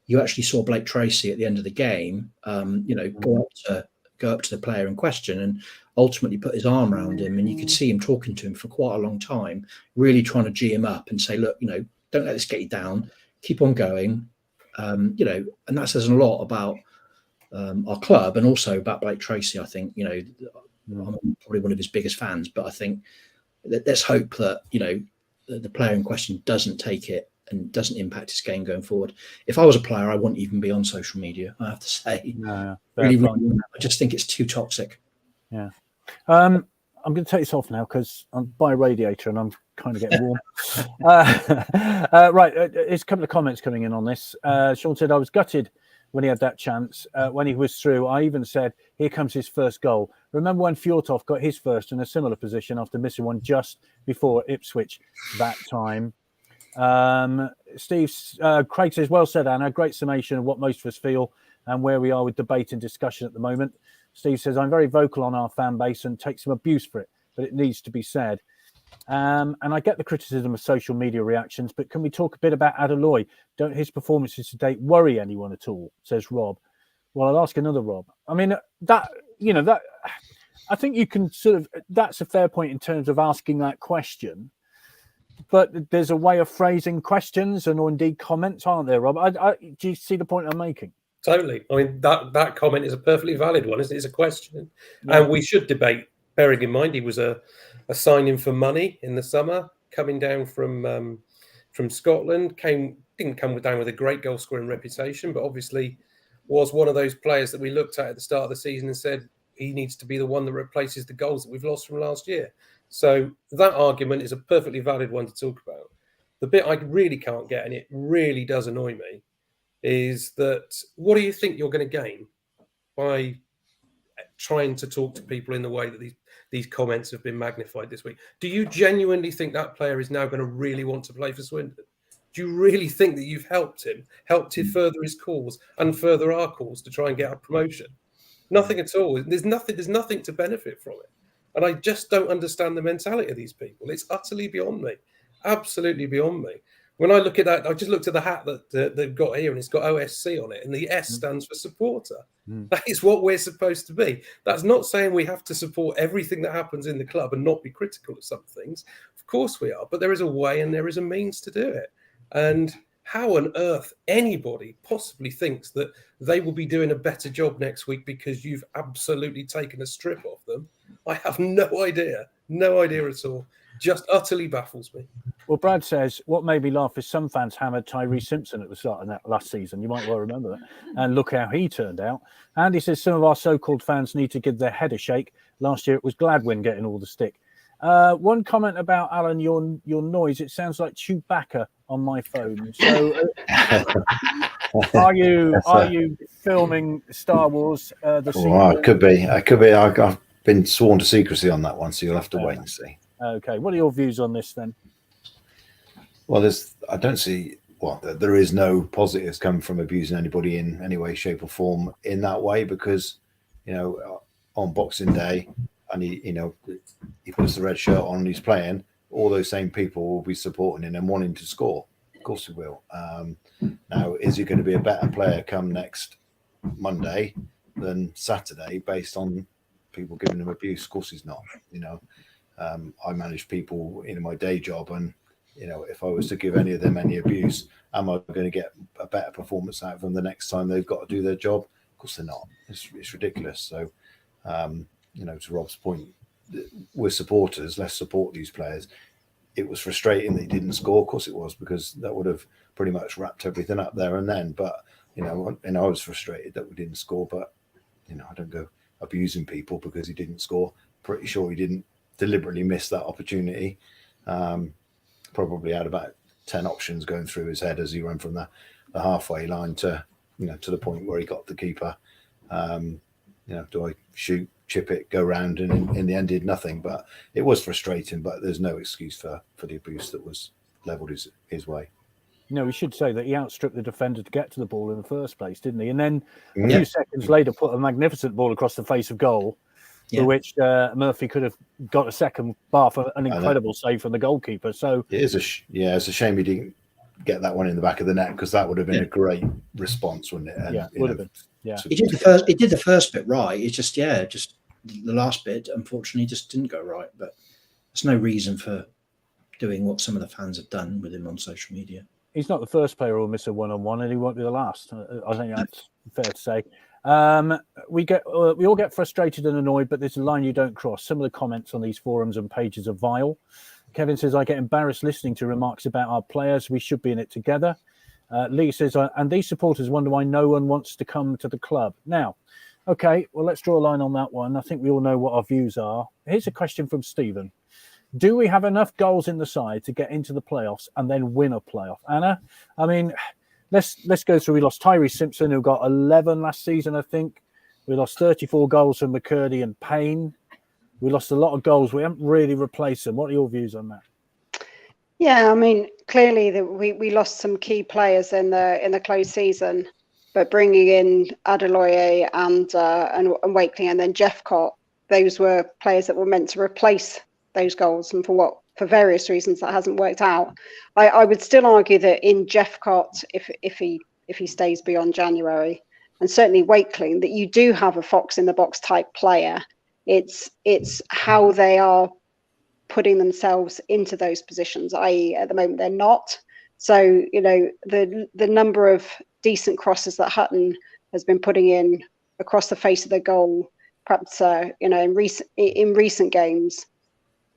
you actually saw Blake Tracy at the end of the game, go up to the player in question and ultimately put his arm around him, and you could see him talking to him for quite a long time, really trying to G him up and say, look, don't let this get you down, keep on going, and that says a lot about our club and also about Blake Tracy. I think, I'm probably one of his biggest fans, but I think let's hope that, the player in question doesn't take it and doesn't impact his game going forward. If I was a player, I wouldn't even be on social media, I have to say. No, really, I just think it's too toxic. Yeah. I'm going to take this off now because I'm by a radiator and I'm kind of getting warm. Right. There's a couple of comments coming in on this. Sean said, I was gutted when he had that chance. When he was through, I even said, here comes his first goal. Remember when Fjortov got his first in a similar position after missing one just before Ipswich that time? Craig says, well said, Anna. Great summation of what most of us feel and where we are with debate and discussion at the moment. Steve says, I'm very vocal on our fan base and take some abuse for it, but it needs to be said. And I get the criticism of social media reactions, but can we talk a bit about Adeloy? Don't his performances to date worry anyone at all, says Rob. Well, I'll ask another Rob. I mean, that I think you can that's a fair point in terms of asking that question. But there's a way of phrasing questions or indeed comments, aren't there, Rob? Do you see the point I'm making? Totally. I mean, that comment is a perfectly valid one, isn't it? It's a question. Yeah. And we should debate, bearing in mind he was a signing for money in the summer, coming down from Scotland, didn't come down with a great goal-scoring reputation, but obviously was one of those players that we looked at the start of the season and said he needs to be the one that replaces the goals that we've lost from last year. So that argument is a perfectly valid one to talk about. The bit I really can't get, and it really does annoy me, is that what do you think you're going to gain by trying to talk to people in the way that these comments have been magnified this week? Do you genuinely think that player is now going to really want to play for Swindon? Do you really think that you've helped him further his cause and further our cause to try and get a promotion? Nothing at all. There's nothing to benefit from it. And I just don't understand the mentality of these people. It's utterly beyond me. Absolutely beyond me. When I look at that, I just looked at the hat that they've got here, and it's got OSC on it, and the S stands for supporter. That is what we're supposed to be. That's not saying we have to support everything that happens in the club and not be critical of some things. Of course we are, but there is a way and there is a means to do it. And how on earth anybody possibly thinks that they will be doing a better job next week because you've absolutely taken a strip off them, I have no idea. No idea at all. Just utterly baffles me. Well, Brad says, what made me laugh is some fans hammered Tyree Simpson at the start of that last season. You might well remember that. And look how he turned out. Andy says some of our so-called fans need to give their head a shake. Last year it was Gladwin getting all the stick. One comment about, Alan, your noise. It sounds like Chewbacca on my phone. So are you filming Star Wars? It could be. I've been sworn to secrecy on that one, so you'll have to wait and see. Okay. What are your views on this then? Well, I don't see there is no positives coming from abusing anybody in any way, shape, or form in that way, because on Boxing Day, and he puts the red shirt on and he's playing, all those same people will be supporting him and wanting to score. Of course he will. Now, is he going to be a better player come next Monday than Saturday based on people giving him abuse? Of course he's not. I manage people in my day job, and if I was to give any of them any abuse, am I going to get a better performance out of them the next time they've got to do their job? Of course they're not. It's ridiculous. So, to Rob's point, we're supporters. Let's support these players. It was frustrating that he didn't score. Of course it was, because that would have pretty much wrapped everything up there and then. But, and I was frustrated that we didn't score. But, I don't go abusing people because he didn't score. Pretty sure he didn't deliberately miss that opportunity. Probably had about 10 options going through his head as he ran from the halfway line to the point where he got the keeper. Do I shoot, chip it, go round, and in the end did nothing? But it was frustrating, but there's no excuse for the abuse that was levelled his way. We should say that he outstripped the defender to get to the ball in the first place, didn't he? And then a few seconds later put a magnificent ball across the face of goal, for which Murphy could have got a second bar for an incredible save from the goalkeeper. So it's a shame he didn't get that one in the back of the net, because that would have been a great response, wouldn't it? And, would have been. Yeah, he did the first bit right. It's just the last bit unfortunately just didn't go right. But there's no reason for doing what some of the fans have done with him on social media. He's not the first player who'll miss a one-on-one, and he won't be the last. I think that's fair to say. We all get frustrated and annoyed, but there's a line you don't cross. Some of the comments on these forums and pages are vile. Kevin says, I get embarrassed listening to remarks about our players. We should be in it together. Lee says, and these supporters wonder why no one wants to come to the club. Now, okay, well, let's draw a line on that one. I think we all know what our views are. Here's a question from Stephen. Do we have enough goals in the side to get into the playoffs and then win a playoff? Anna, I mean, let's go through. We lost Tyree Simpson, who got 11 last season, I think. We lost 34 goals from McCurdy and Payne. We lost a lot of goals. We haven't really replaced them. What are your views on that? Yeah, I mean, clearly we lost some key players in the close season, but bringing in Adeloye and Wakeling and then Jeffcott, those were players that were meant to replace those goals, and for various reasons that hasn't worked out. I would still argue that in Jeffcott, if he stays beyond January, and certainly Wakeling, that you do have a fox in the box type player. It's how they are putting themselves into those positions, i.e. at the moment they're not. So, the number of decent crosses that Hutton has been putting in across the face of the goal, perhaps in recent games,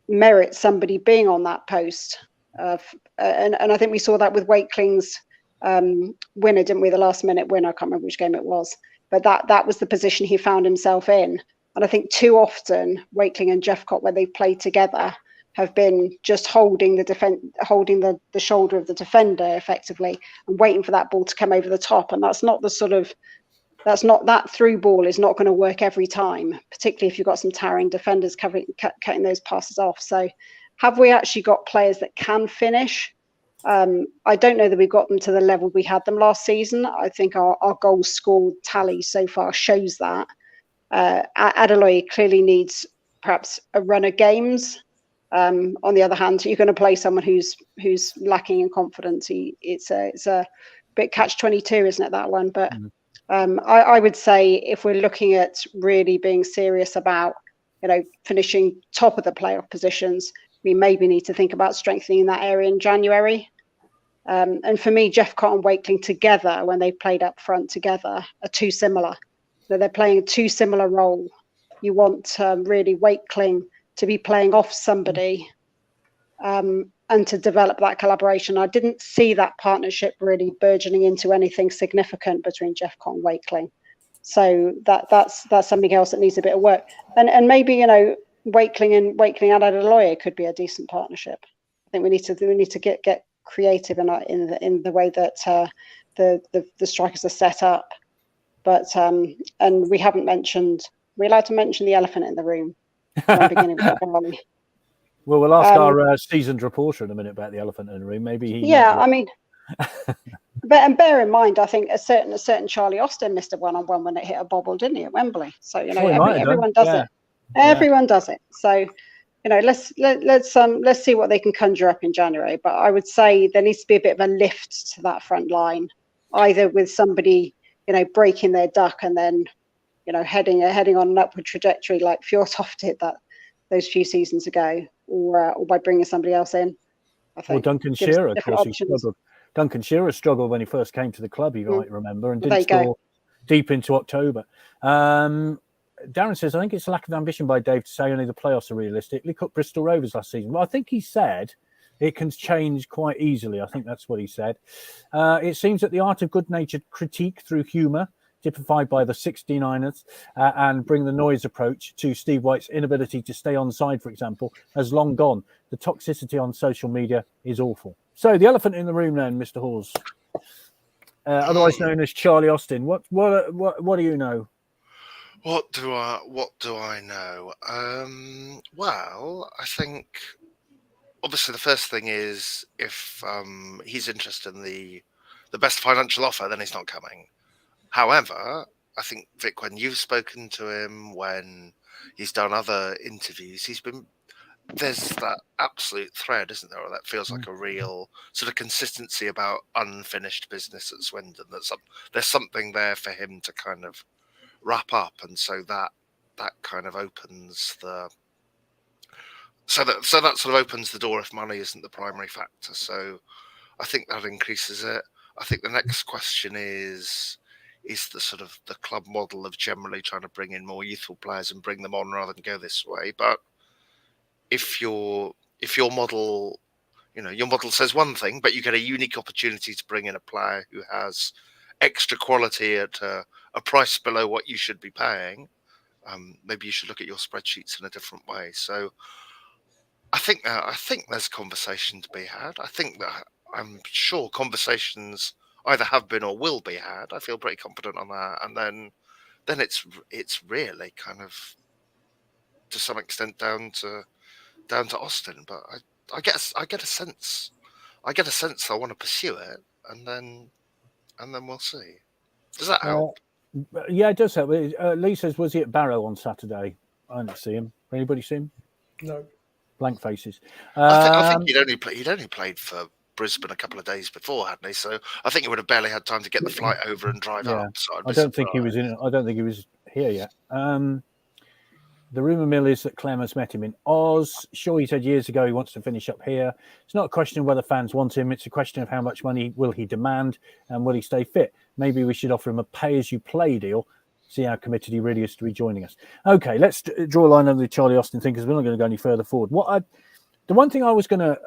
merits somebody being on that post. And I think we saw that with Wakeling's winner, didn't we? The last minute winner. I can't remember which game it was, but that was the position he found himself in. And I think too often Wakeling and Jeffcott, when they've played together, have been just holding the shoulder of the defender effectively and waiting for that ball to come over the top. And that through ball is not going to work every time, particularly if you've got some towering defenders cutting those passes off. So have we actually got players that can finish? I don't know that we've got them to the level we had them last season. I think our goals scored tally so far shows that. Adeloye clearly needs perhaps a run of games. On the other hand, you're going to play someone who's lacking in confidence. It's a bit catch-22, isn't it, that one? But I would say if we're looking at really being serious about, finishing top of the playoff positions, we maybe need to think about strengthening that area in January. And for me, Jeffcott and Wakeling together, when they played up front together, are too similar. So they're playing a too similar role. You want really Wakeling to be playing off somebody and to develop that collaboration. I didn't see that partnership really burgeoning into anything significant between Jeffcott and Wakeling. So that's something else that needs a bit of work. And maybe, Wakeling and Adeloye could be a decent partnership. I think we need to get creative in the way that the strikers are set up. But and we haven't mentioned. We're allowed to mention the elephant in the room. From beginning with Barley. Well, we'll ask our seasoned reporter in a minute about the elephant in the room. Maybe he. Yeah, I mean, but bear in mind, I think a certain Charlie Austin missed a one-on-one when it hit a bobble, didn't he, at Wembley? So everyone does it. Everyone does it. So let's see what they can conjure up in January. But I would say there needs to be a bit of a lift to that front line, either with somebody breaking their duck and then heading on an upward trajectory like Fjordhoff did those few seasons ago, or by bringing somebody else in. I think. Well, Duncan Shearer, of course, he struggled. Duncan Shearer struggled when he first came to the club, you might remember, and didn't score deep into October. Darren says, I think it's a lack of ambition by Dave to say only the playoffs are realistic. Look at Bristol Rovers last season. Well, I think he said it can change quite easily. I think that's what he said. It seems that the art of good-natured critique through humour, typified by the 69ers, and bring the noise approach to Steve White's inability to stay on side, for example, has long gone. The toxicity on social media is awful. So the elephant in the room then, Mr. Hawes, otherwise known as Charlie Austin. What do you know? What do I know? Well, I think obviously the first thing is if he's interested in the best financial offer, then he's not coming. However, I think, Vic, when you've spoken to him, when he's done other interviews, there's that absolute thread, isn't there? Or that feels like a real sort of consistency about unfinished business at Swindon. There's something there for him to kind of wrap up, and so that kind of opens so that sort of opens the door if money isn't the primary factor. So I think that increases it. I think the next question is the sort of the club model of generally trying to bring in more youthful players and bring them on rather than go this way. But if your model, your model says one thing, but you get a unique opportunity to bring in a player who has extra quality at a price below what you should be paying, maybe you should look at your spreadsheets in a different way. So I think there's conversation to be had. I think that I'm sure conversations either have been or will be had. I feel pretty confident on that. And then it's really kind of to some extent down to Austin. But I get a sense I want to pursue it, and then we'll see. Does that help? Yeah, it does help. Lee says, was he at Barrow on Saturday? I didn't see him. Anybody see him? No. Blank faces. I think he'd only played for Brisbane a couple of days before, hadn't he? So I think he would have barely had time to get the flight over and drive up. So I don't think he was here yet. The rumour mill is that Clem has met him in Oz. Sure, he said years ago he wants to finish up here. It's not a question of whether fans want him. It's a question of how much money will he demand and will he stay fit. Maybe we should offer him a pay-as-you-play deal. See how committed he really is to rejoining us. Okay, let's draw a line under the Charlie Austin thing because we're not going to go any further forward. The one thing I was going to...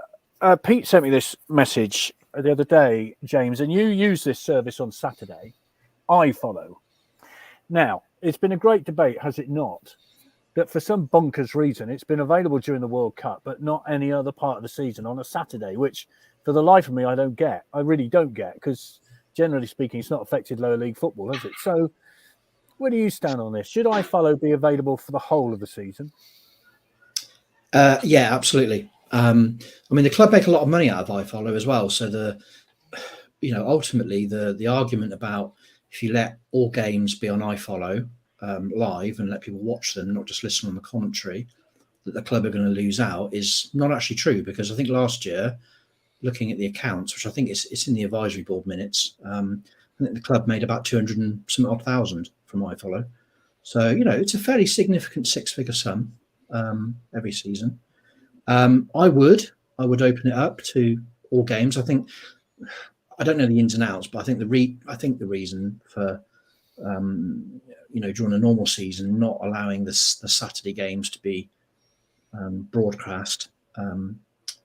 Pete sent me this message the other day, James, and you use this service on Saturday, iFollow. Now, it's been a great debate, has it not? That for some bonkers reason, it's been available during the World Cup, but not any other part of the season on a Saturday, which for the life of me, I don't get. I really don't get, because generally speaking, it's not affected lower league football, has it? So where do you stand on this? Should iFollow be available for the whole of the season? Yeah, absolutely. I mean, the club make a lot of money out of iFollow as well. So ultimately the argument about if you let all games be on iFollow live and let people watch them, not just listen on the commentary, that the club are going to lose out is not actually true. Because I think last year, looking at the accounts, which I think it's in the advisory board minutes, I think the club made about 200 and some odd thousand from iFollow. So, it's a fairly significant six-figure sum every season. I would open it up to all games. I think, I don't know the ins and outs, but I think the reason for during a normal season not allowing the Saturday games to be broadcast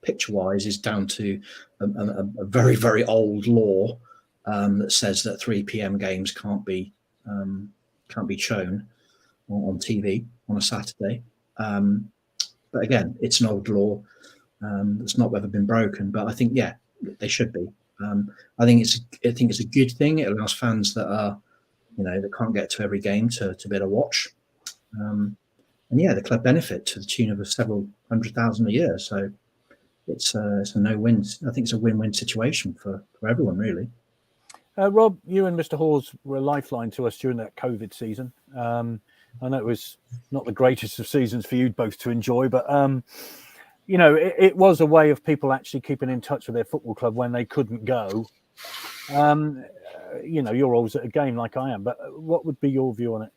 picture-wise is down to a very, very old law that says that 3 p.m. games can't be shown on TV on a Saturday. But again, it's an old law that's not ever been broken. But I think, yeah, they should be. I think it's a good thing. It allows fans that are, that can't get to every game to be able to watch. And yeah, the club benefit to the tune of several 100,000 a year. So it's a no-win. I think it's a win-win situation for everyone, really. Rob, you and Mr. Hawes were a lifeline to us during that COVID season. I know it was not the greatest of seasons for you both to enjoy, but it was a way of people actually keeping in touch with their football club when they couldn't go. You're always at a game like I am, but what would be your view on it?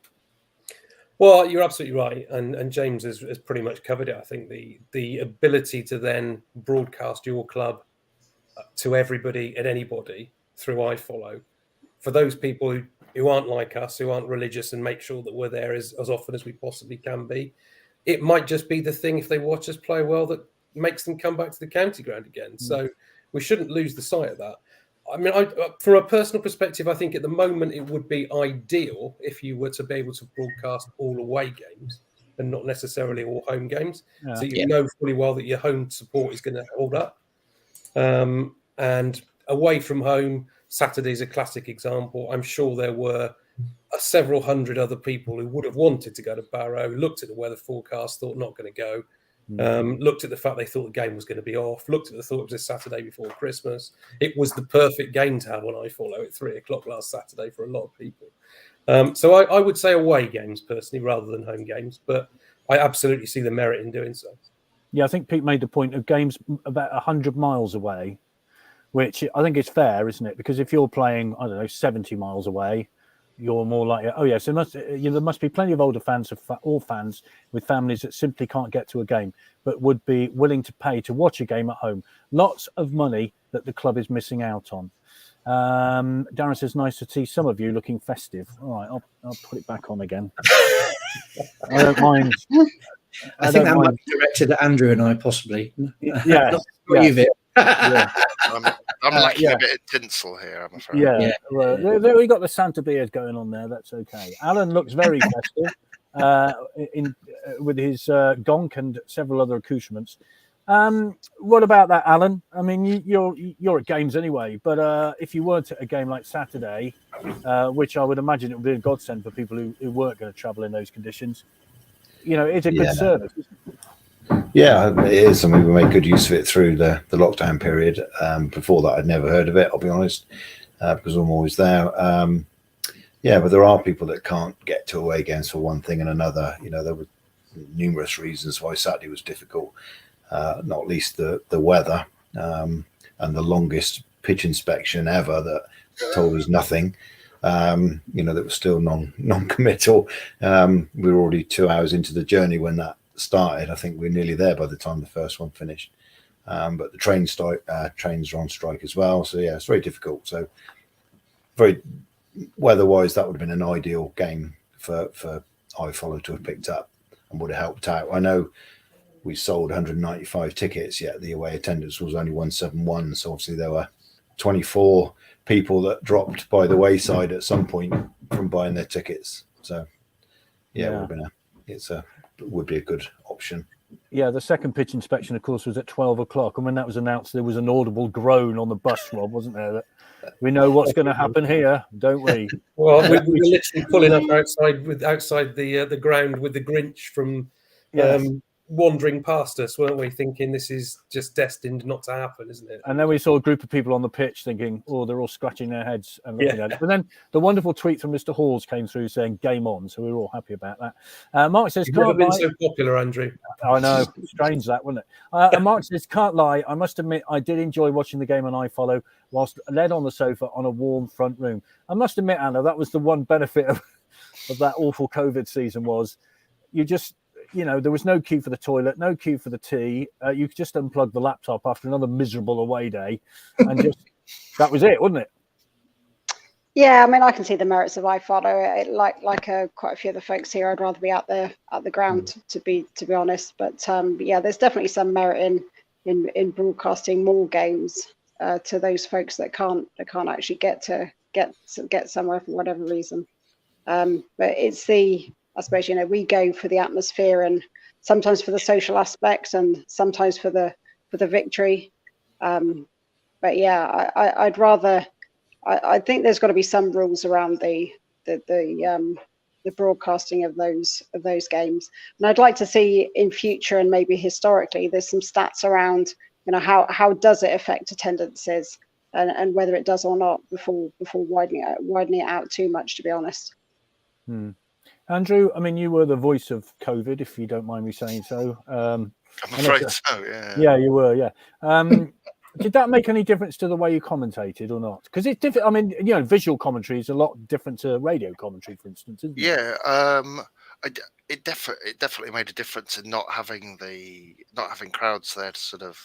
Well, you're absolutely right, and James has pretty much covered it. I think the ability to then broadcast your club to everybody and anybody through iFollow, for those people who aren't like us, who aren't religious, and make sure that we're there as often as we possibly can be, it might just be the thing, if they watch us play well, that makes them come back to the county ground again. So we shouldn't lose the sight of that. I mean, from a personal perspective, I think at the moment it would be ideal if you were to be able to broadcast all away games and not necessarily all home games. Yeah. So you know fully well that your home support is going to hold up. And away from home, Saturday's a classic example. I'm sure there were several hundred other people who would have wanted to go to Barrow, looked at the weather forecast, thought not going to go. Looked at the fact they thought the game was going to be off, looked at the thought it was a Saturday before Christmas. It was the perfect game to have on iFollow at 3:00 last Saturday for a lot of people. So I would say away games personally rather than home games, but I absolutely see the merit in doing so. Yeah, I think Pete made the point of games about 100 miles away, which I think is fair, isn't it? Because if you're playing, 70 miles away, you're more likely. Oh yes, there must be plenty of older fans or fans with families that simply can't get to a game, but would be willing to pay to watch a game at home. Lots of money that the club is missing out on. Darren says, "Nice to see some of you looking festive." All right, I'll put it back on again. I don't mind. I think that might be directed at Andrew and I, possibly. Yeah, I'm lacking a bit of tinsel here, I'm afraid. Yeah. Well, there we got the Santa beard going on there. That's okay. Alan looks very festive with his gonk and several other accoutrements. What about that, Alan? I mean, you're at games anyway, but if you weren't at a game like Saturday, which I would imagine it would be a godsend for people who weren't going to travel in those conditions, it's a good service, isn't it? Yeah, it is. I mean, we made good use of it through the lockdown period. Before that, I'd never heard of it, I'll be honest, because I'm always there. But there are people that can't get to away games for one thing and another. There were numerous reasons why Saturday was difficult, not least the weather and the longest pitch inspection ever that told us nothing. That was still non-committal. We were already 2 hours into the journey when that started. I think we're nearly there by the time the first one finished. But the trains are on strike as well. So yeah, it's very difficult. So very weather-wise, that would have been an ideal game for iFollow to have picked up and would have helped out. I know we sold 195 tickets, yet the away attendance was only 171. So obviously there were 24 people that dropped by the wayside at some point from buying their tickets. So Yeah. Would be a good option. Yeah, the second pitch inspection, of course, was at 12 o'clock. And when that was announced, there was an audible groan on the bus, Rob, wasn't there? That we know what's going to happen here, don't we? Well, we were literally pulling up outside the ground with the Grinch from wandering past us, weren't we? Thinking this is just destined not to happen, isn't it? And then we saw a group of people on the pitch thinking, oh, they're all scratching their heads and looking at it. But then the wonderful tweet from Mr. Halls came through saying game on. So we were all happy about that. Mark says, You've never been so popular, Andrew. I know. Strange that, wasn't it? And Mark says, can't lie. I must admit, I did enjoy watching the game on iFollow whilst led on the sofa on a warm front room. I must admit, Anna, that was the one benefit of that awful COVID season was you just, there was no queue for the toilet, no queue for the tea. You could just unplug the laptop after another miserable away day, and just that was it, wasn't it? Yeah, I mean, I can see the merits of iFollow. Like quite a few of the folks here, I'd rather be out there at the ground to be honest. But yeah, there's definitely some merit in broadcasting more games to those folks that can't actually get somewhere for whatever reason. But it's I suppose, we go for the atmosphere and sometimes for the social aspects and sometimes for the victory. But yeah, I'd rather. I think there's got to be some rules around the broadcasting of those games, and I'd like to see in future and maybe historically there's some stats around how does it affect attendances and whether it does or not before widening it out too much, to be honest. Andrew, I mean, you were the voice of COVID, if you don't mind me saying so. I'm afraid so, yeah. Yeah, you were, yeah. Did that make any difference to the way you commentated or not? Because it's different. I mean, visual commentary is a lot different to radio commentary, for instance, isn't it? Yeah, it definitely made a difference in not having crowds there to sort of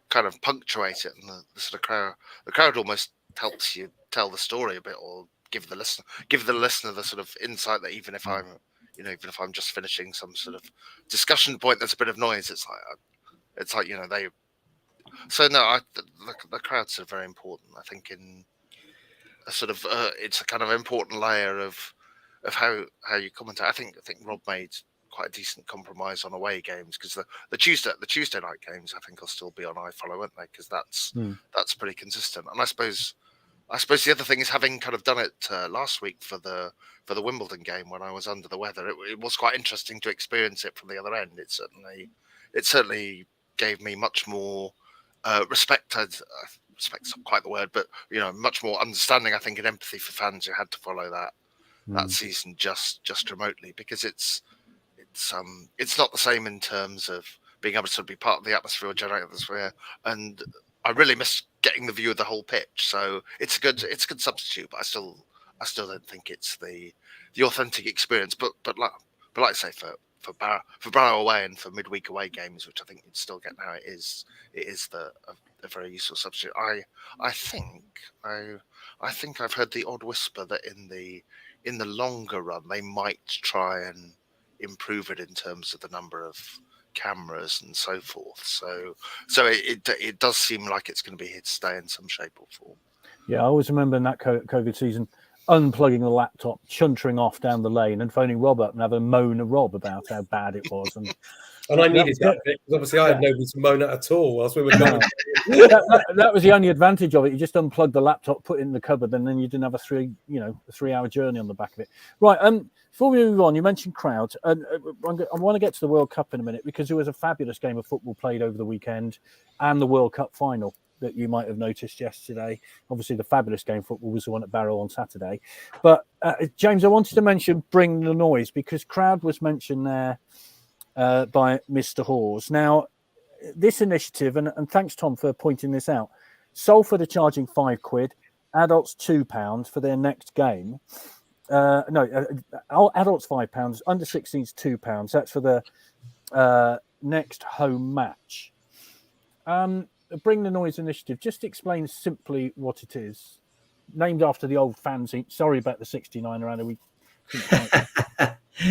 kind of punctuate it, and the sort of crowd almost helps you tell the story a bit or give the listener the sort of insight that even if I'm just finishing some sort of discussion point, there's a bit of noise. It's like they. So no, the crowds are very important. I think in a sort of it's a kind of important layer of how you commentate. I think Rob made quite a decent compromise on away games because the Tuesday night games I think will still be on iFollow, won't they? Because that's pretty consistent. And I suppose the other thing is having kind of done it last week for the Wimbledon game when I was under the weather. It was quite interesting to experience it from the other end. It certainly gave me much more respect. Respect's not quite the word, but much more understanding. I think and empathy for fans who had to follow that season just remotely because it's not the same in terms of being able to be part of the atmosphere or generate atmosphere and. I really miss getting the view of the whole pitch, so it's a good substitute. But I still don't think it's the authentic experience. But like I say, for Barrow away and for midweek away games, which I think you'd still get now, it is a very useful substitute. I think I've heard the odd whisper that in the longer run they might try and improve it in terms of the number of cameras and so forth. So it does seem like it's going to be here to stay in some shape or form. Yeah, I always remember in that COVID season unplugging the laptop, chuntering off down the lane and phoning Rob up and having a moan at Rob about how bad it was. And I needed that bit because obviously I had nobody to moan at all whilst we were going. That was the only advantage of it. You just unplugged the laptop, put it in the cupboard, and then you didn't have a 3-hour journey on the back of it. Right. Before we move on, you mentioned crowds, and I want to get to the World Cup in a minute because there was a fabulous game of football played over the weekend, and the World Cup final that you might have noticed yesterday. Obviously, the fabulous game of football was the one at Barrow on Saturday. But James, I wanted to mention Bring the Noise because crowd was mentioned there by Mr. Hawes. Now, this initiative, and thanks, Tom, for pointing this out, Salford are charging £5, adults £2 for their next game. Adults £5, under 16s £2. That's for the next home match. Bring the Noise initiative. Just explain simply what it is. Named after the old fanzine. Sorry about the 69er, Anna.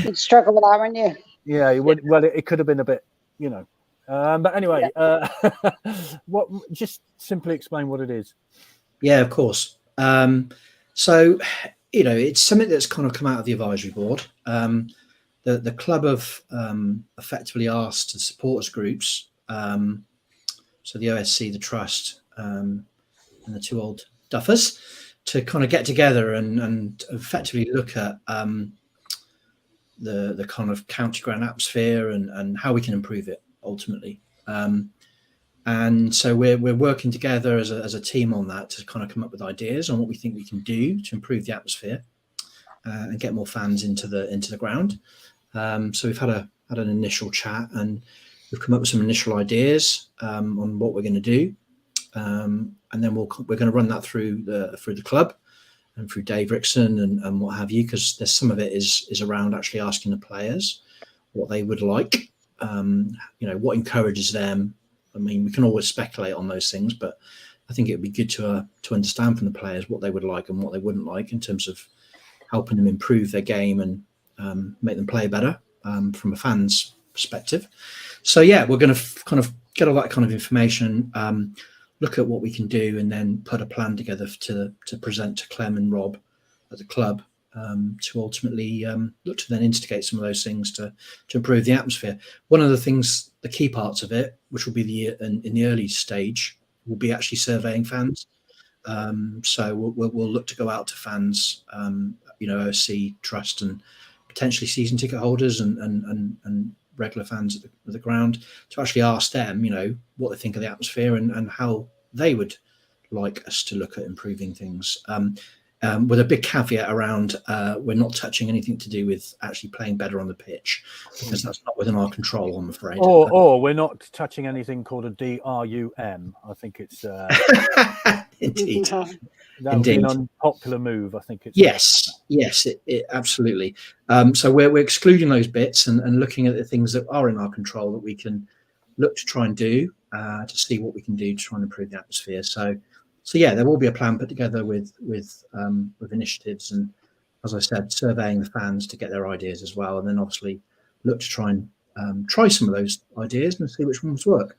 You'd struggle with that, wouldn't you? Yeah, you would. Well, it could have been a bit, But anyway, just simply explain what it is. Yeah, of course. So, it's something that's kind of come out of the advisory board. The club have effectively asked the supporters groups, so the OSC, the trust, and the two old duffers, to kind of get together and effectively look at the kind of county ground atmosphere and how we can improve it ultimately. And so we're working together as a team on that to kind of come up with ideas on what we think we can do to improve the atmosphere and get more fans into the ground. So we've had an initial chat, and we've come up with some initial ideas on what we're going to do, and then we're going to run that through the club and through Dave Rixon and what have you, because there's some of it is around actually asking the players what they would like, what encourages them. I mean, we can always speculate on those things, but I think it would be good to understand from the players what they would like and what they wouldn't like in terms of helping them improve their game and make them play better from a fan's perspective. So yeah, we're going to kind of get all that kind of information, look at what we can do, and then put a plan together to present to Clem and Rob at the club to ultimately look to then instigate some of those things to improve the atmosphere. One of the things, the key parts of it, which will be in the early stage, will be actually surveying fans. So we'll look to go out to fans, OSC, trust, and potentially season ticket holders and regular fans at the ground, to actually ask them, what they think of the atmosphere and how they would like us to look at improving things. With a big caveat around we're not touching anything to do with actually playing better on the pitch, because that's not within our control, I'm afraid. Or we're not touching anything called a DRUM. I think it's indeed. That would be an unpopular move. I think it's yes, it absolutely. So we're excluding those bits and looking at the things that are in our control that we can look to try and do to see what we can do to try and improve the atmosphere. So yeah, there will be a plan put together with initiatives, and as I said, surveying the fans to get their ideas as well, and then obviously look to try and try some of those ideas and see which ones work.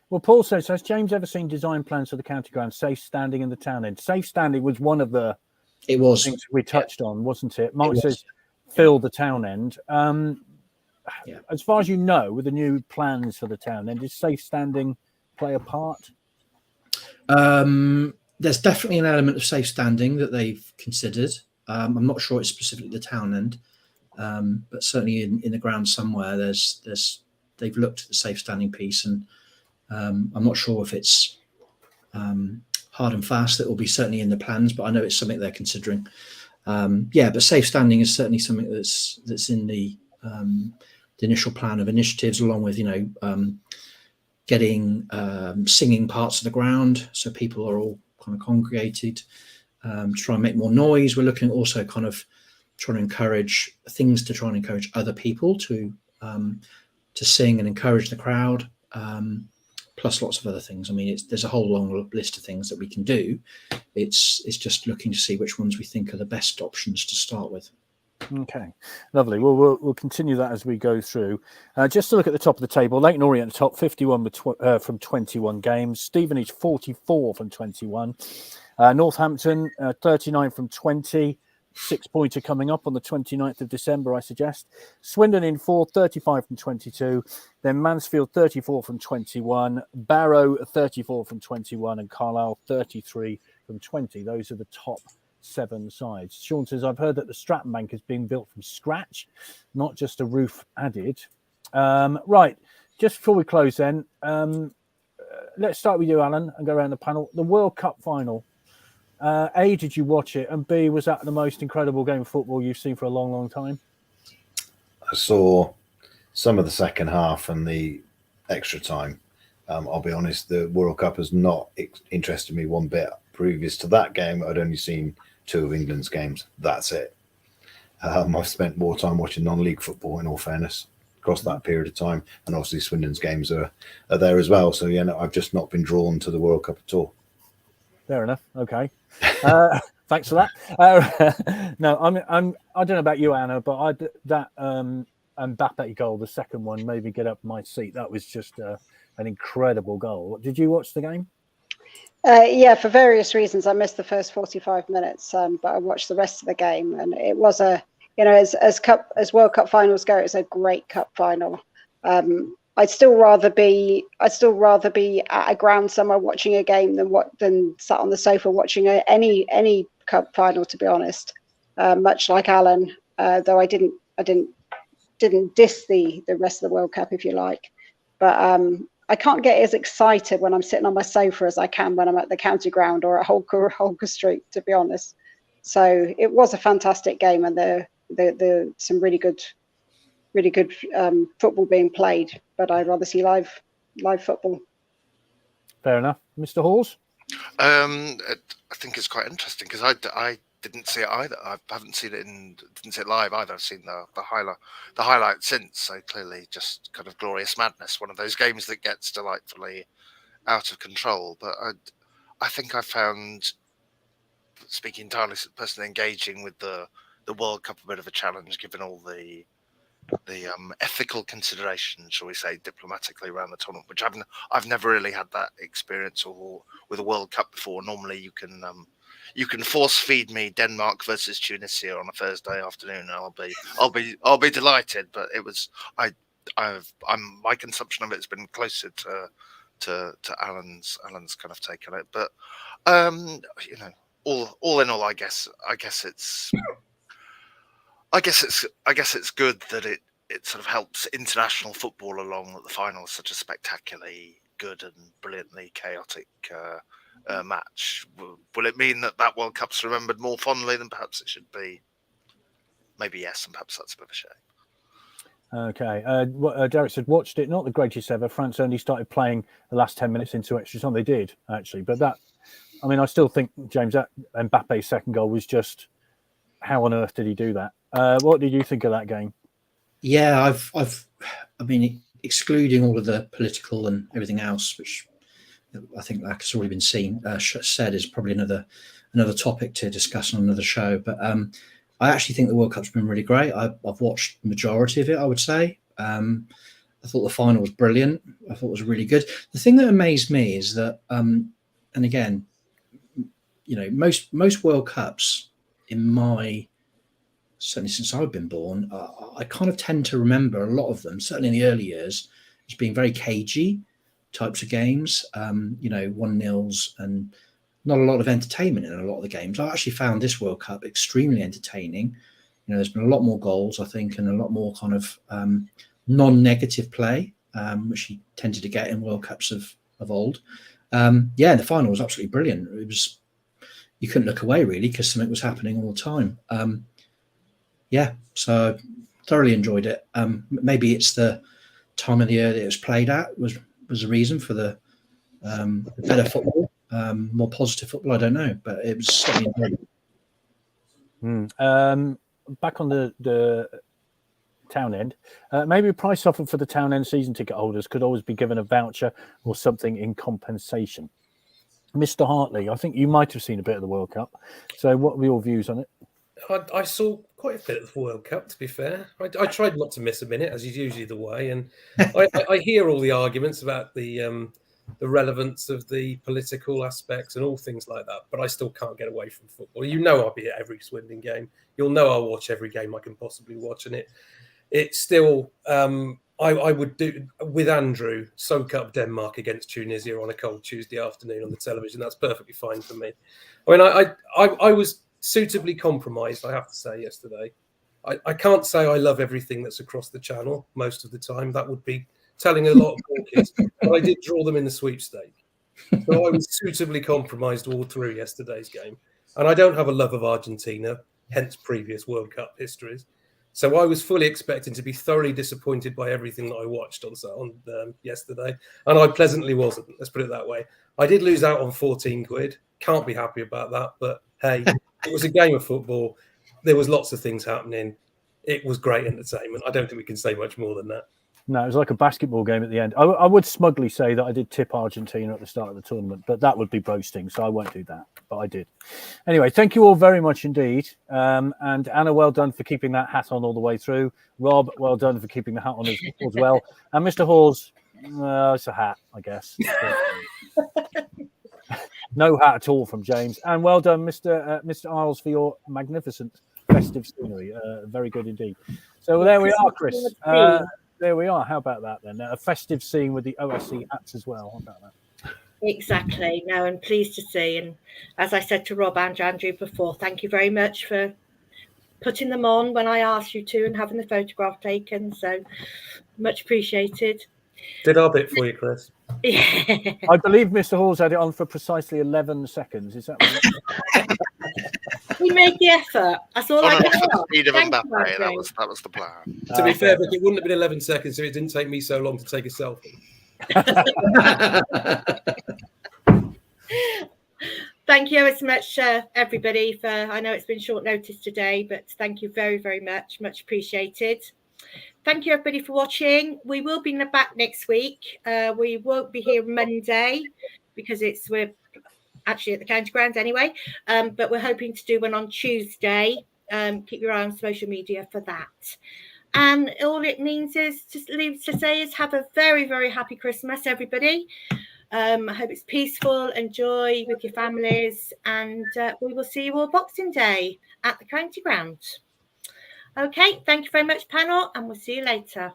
Well, Paul says, has James ever seen design plans for the county ground safe standing in the town end? Safe standing was one of the things we touched on, wasn't it? Mark says fill the town end. As far as you know, with the new plans for the town end, does safe standing play a part? There's definitely an element of safe standing that they've considered. I'm not sure it's specifically the town end, but certainly in the ground somewhere, they've looked at the safe standing piece, and I'm not sure if it's hard and fast. That will be certainly in the plans, but I know it's something they're considering. But safe standing is certainly something that's in the initial plan of initiatives, along with getting singing parts of the ground, so people are all kind of congregated to try and make more noise. We're looking at also kind of trying to encourage things to try and encourage other people to sing and encourage the crowd. Plus lots of other things. I mean, there's a whole long list of things that we can do. It's just looking to see which ones we think are the best options to start with. Okay, lovely. Well, we'll continue that as we go through. Just to look at the top of the table, Leyton Orient at the top, 51 from 21 games. Stevenage 44 from 21. Northampton 39 from 20. 6-pointer coming up on the 29th of December, I suggest. Swindon in 4th, 35 from 22. Then Mansfield 34 from 21. Barrow 34 from 21. And Carlisle 33 from 20. Those are the top 7 sides. Sean says, I've heard that the Stratton Bank is being built from scratch, not just a roof added. Right, just before we close then, let's start with you, Alan, and go around the panel. The World Cup final. A, did you watch it? And B, was that the most incredible game of football you've seen for a long, long time? I saw some of the second half and the extra time. I'll be honest, the World Cup has not interested me one bit. Previous to that game, I'd only seen 2 of England's games. That's it. I've spent more time watching non-league football, in all fairness, across that period of time. And obviously Swindon's games are there as well. So, I've just not been drawn to the World Cup at all. Fair enough. Okay. Thanks for that. No, I don't know about you, Anna, but that Mbappe goal, the second one, made me get up my seat. That was just an incredible goal. Did you watch the game? Yeah, for various reasons, I missed the first 45 minutes, but I watched the rest of the game, and it was as World Cup finals go, it's a great cup final. I'd still rather be at a ground somewhere watching a game than sat on the sofa watching any cup final, to be honest. Much like Alan, though I didn't diss the rest of the World Cup, if you like, but I can't get as excited when I'm sitting on my sofa as I can when I'm at the county ground or at Holker Street, to be honest. So it was a fantastic game, and the some really good football being played. But I'd rather see live football. Fair enough, Mr. Halls. I think it's quite interesting because I didn't see it either. I haven't seen it didn't see it live either. I've seen the highlight since. So clearly, just kind of glorious madness. One of those games that gets delightfully out of control. But I think I found, speaking entirely personally, engaging with the World Cup a bit of a challenge, given all the ethical considerations, shall we say, diplomatically around the tournament, which I've never really had that experience or with a World Cup before. Normally, you can force feed me Denmark versus Tunisia on a Thursday afternoon, and I'll be delighted. But it was my consumption of it has been closer to Alan's kind of take on it. But all in all, I guess it's good that it sort of helps international football along, that the final is such a spectacularly good and brilliantly chaotic match. Will it mean that World Cup's remembered more fondly than perhaps it should be? Maybe yes, and perhaps that's a bit of a shame. Okay. Derek said, watched it, not the greatest ever. France only started playing the last 10 minutes into extra time. They did, actually. But I still think, James, that Mbappe's second goal was just, how on earth did he do that? What did you think of that game? Yeah, excluding all of the political and everything else, which I think, like it's already been said, is probably another topic to discuss on another show. But I actually think the World Cup's been really great. I've watched the majority of it, I would say. I thought the final was brilliant. I thought it was really good. The thing that amazed me is that, and again, most World Cups certainly since I've been born, I kind of tend to remember a lot of them, certainly in the early years, as being very cagey types of games, 1-0s, and not a lot of entertainment in a lot of the games. I actually found this World Cup extremely entertaining. There's been a lot more goals, I think, and a lot more kind of non-negative play, which you tended to get in World Cups of old. The final was absolutely brilliant. It was, you couldn't look away really because something was happening all the time. So thoroughly enjoyed it. Maybe it's the time of the year that it was played at was the reason for the better football, more positive football. I don't know, but it was certainly enjoyable. Back on the town end, maybe a price offer for the town end season ticket holders could always be given a voucher or something in compensation. Mr. Hartley, I think you might have seen a bit of the World Cup. So what were your views on it? I saw quite a bit of the World Cup, to be fair. I tried not to miss a minute, as is usually the way. And I hear all the arguments about the relevance of the political aspects and all things like that, but I still can't get away from football. I'll be at every Swindon game. You'll know I'll watch every game I can possibly watch. And it's still, I would do, with Andrew, soak up Denmark against Tunisia on a cold Tuesday afternoon on the television. That's perfectly fine for me. I was suitably compromised, I have to say, yesterday. I can't say I love everything that's across the channel most of the time. That would be telling a lot of porkies, but I did draw them in the sweepstake. So I was suitably compromised all through yesterday's game. And I don't have a love of Argentina, hence previous World Cup histories. So I was fully expecting to be thoroughly disappointed by everything that I watched on yesterday. And I pleasantly wasn't, let's put it that way. I did lose out on 14 quid. Can't be happy about that, but hey, it was a game of football. There was lots of things happening. It was great entertainment. I don't think we can say much more than that. No, it was like a basketball game at the end. I would smugly say that I did tip Argentina at the start of the tournament, but that would be boasting, so I won't do that. But I did. Anyway, thank you all very much indeed. And Anna, well done for keeping that hat on all the way through. Rob, well done for keeping the hat on as well. And Mr. Halls, it's a hat, I guess. No hat at all from James. And well done, Mr. Isles, for your magnificent festive scenery. Very good indeed. So there we are, Chris. There we are. How about that then? A festive scene with the OSC hats as well. How about that? Exactly. No, I'm pleased to see. And as I said to Rob and Andrew before, thank you very much for putting them on when I asked you to and having the photograph taken. So much appreciated. Did our bit for you, Chris. Yeah. I believe Mr. Hall's had it on for precisely 11 seconds. Is that right? We made the effort. That's all I can speed of Mbappe. That was the plan. To be fair, but it wouldn't have been 11 seconds if it didn't take me so long to take a selfie. Thank you ever so much, everybody. For I know it's been short notice today, but thank you very, very much. Much appreciated. Thank you, everybody, for watching. We will be back next week. We won't be here Monday because we're actually at the county grounds anyway. But we're hoping to do one on Tuesday. Keep your eye on social media for that. And all it means is just leaves to say is have a very, very happy Christmas, everybody. I hope it's peaceful, enjoy with your families, and we will see you all Boxing Day at the county ground. Okay, thank you very much, panel, and we'll see you later.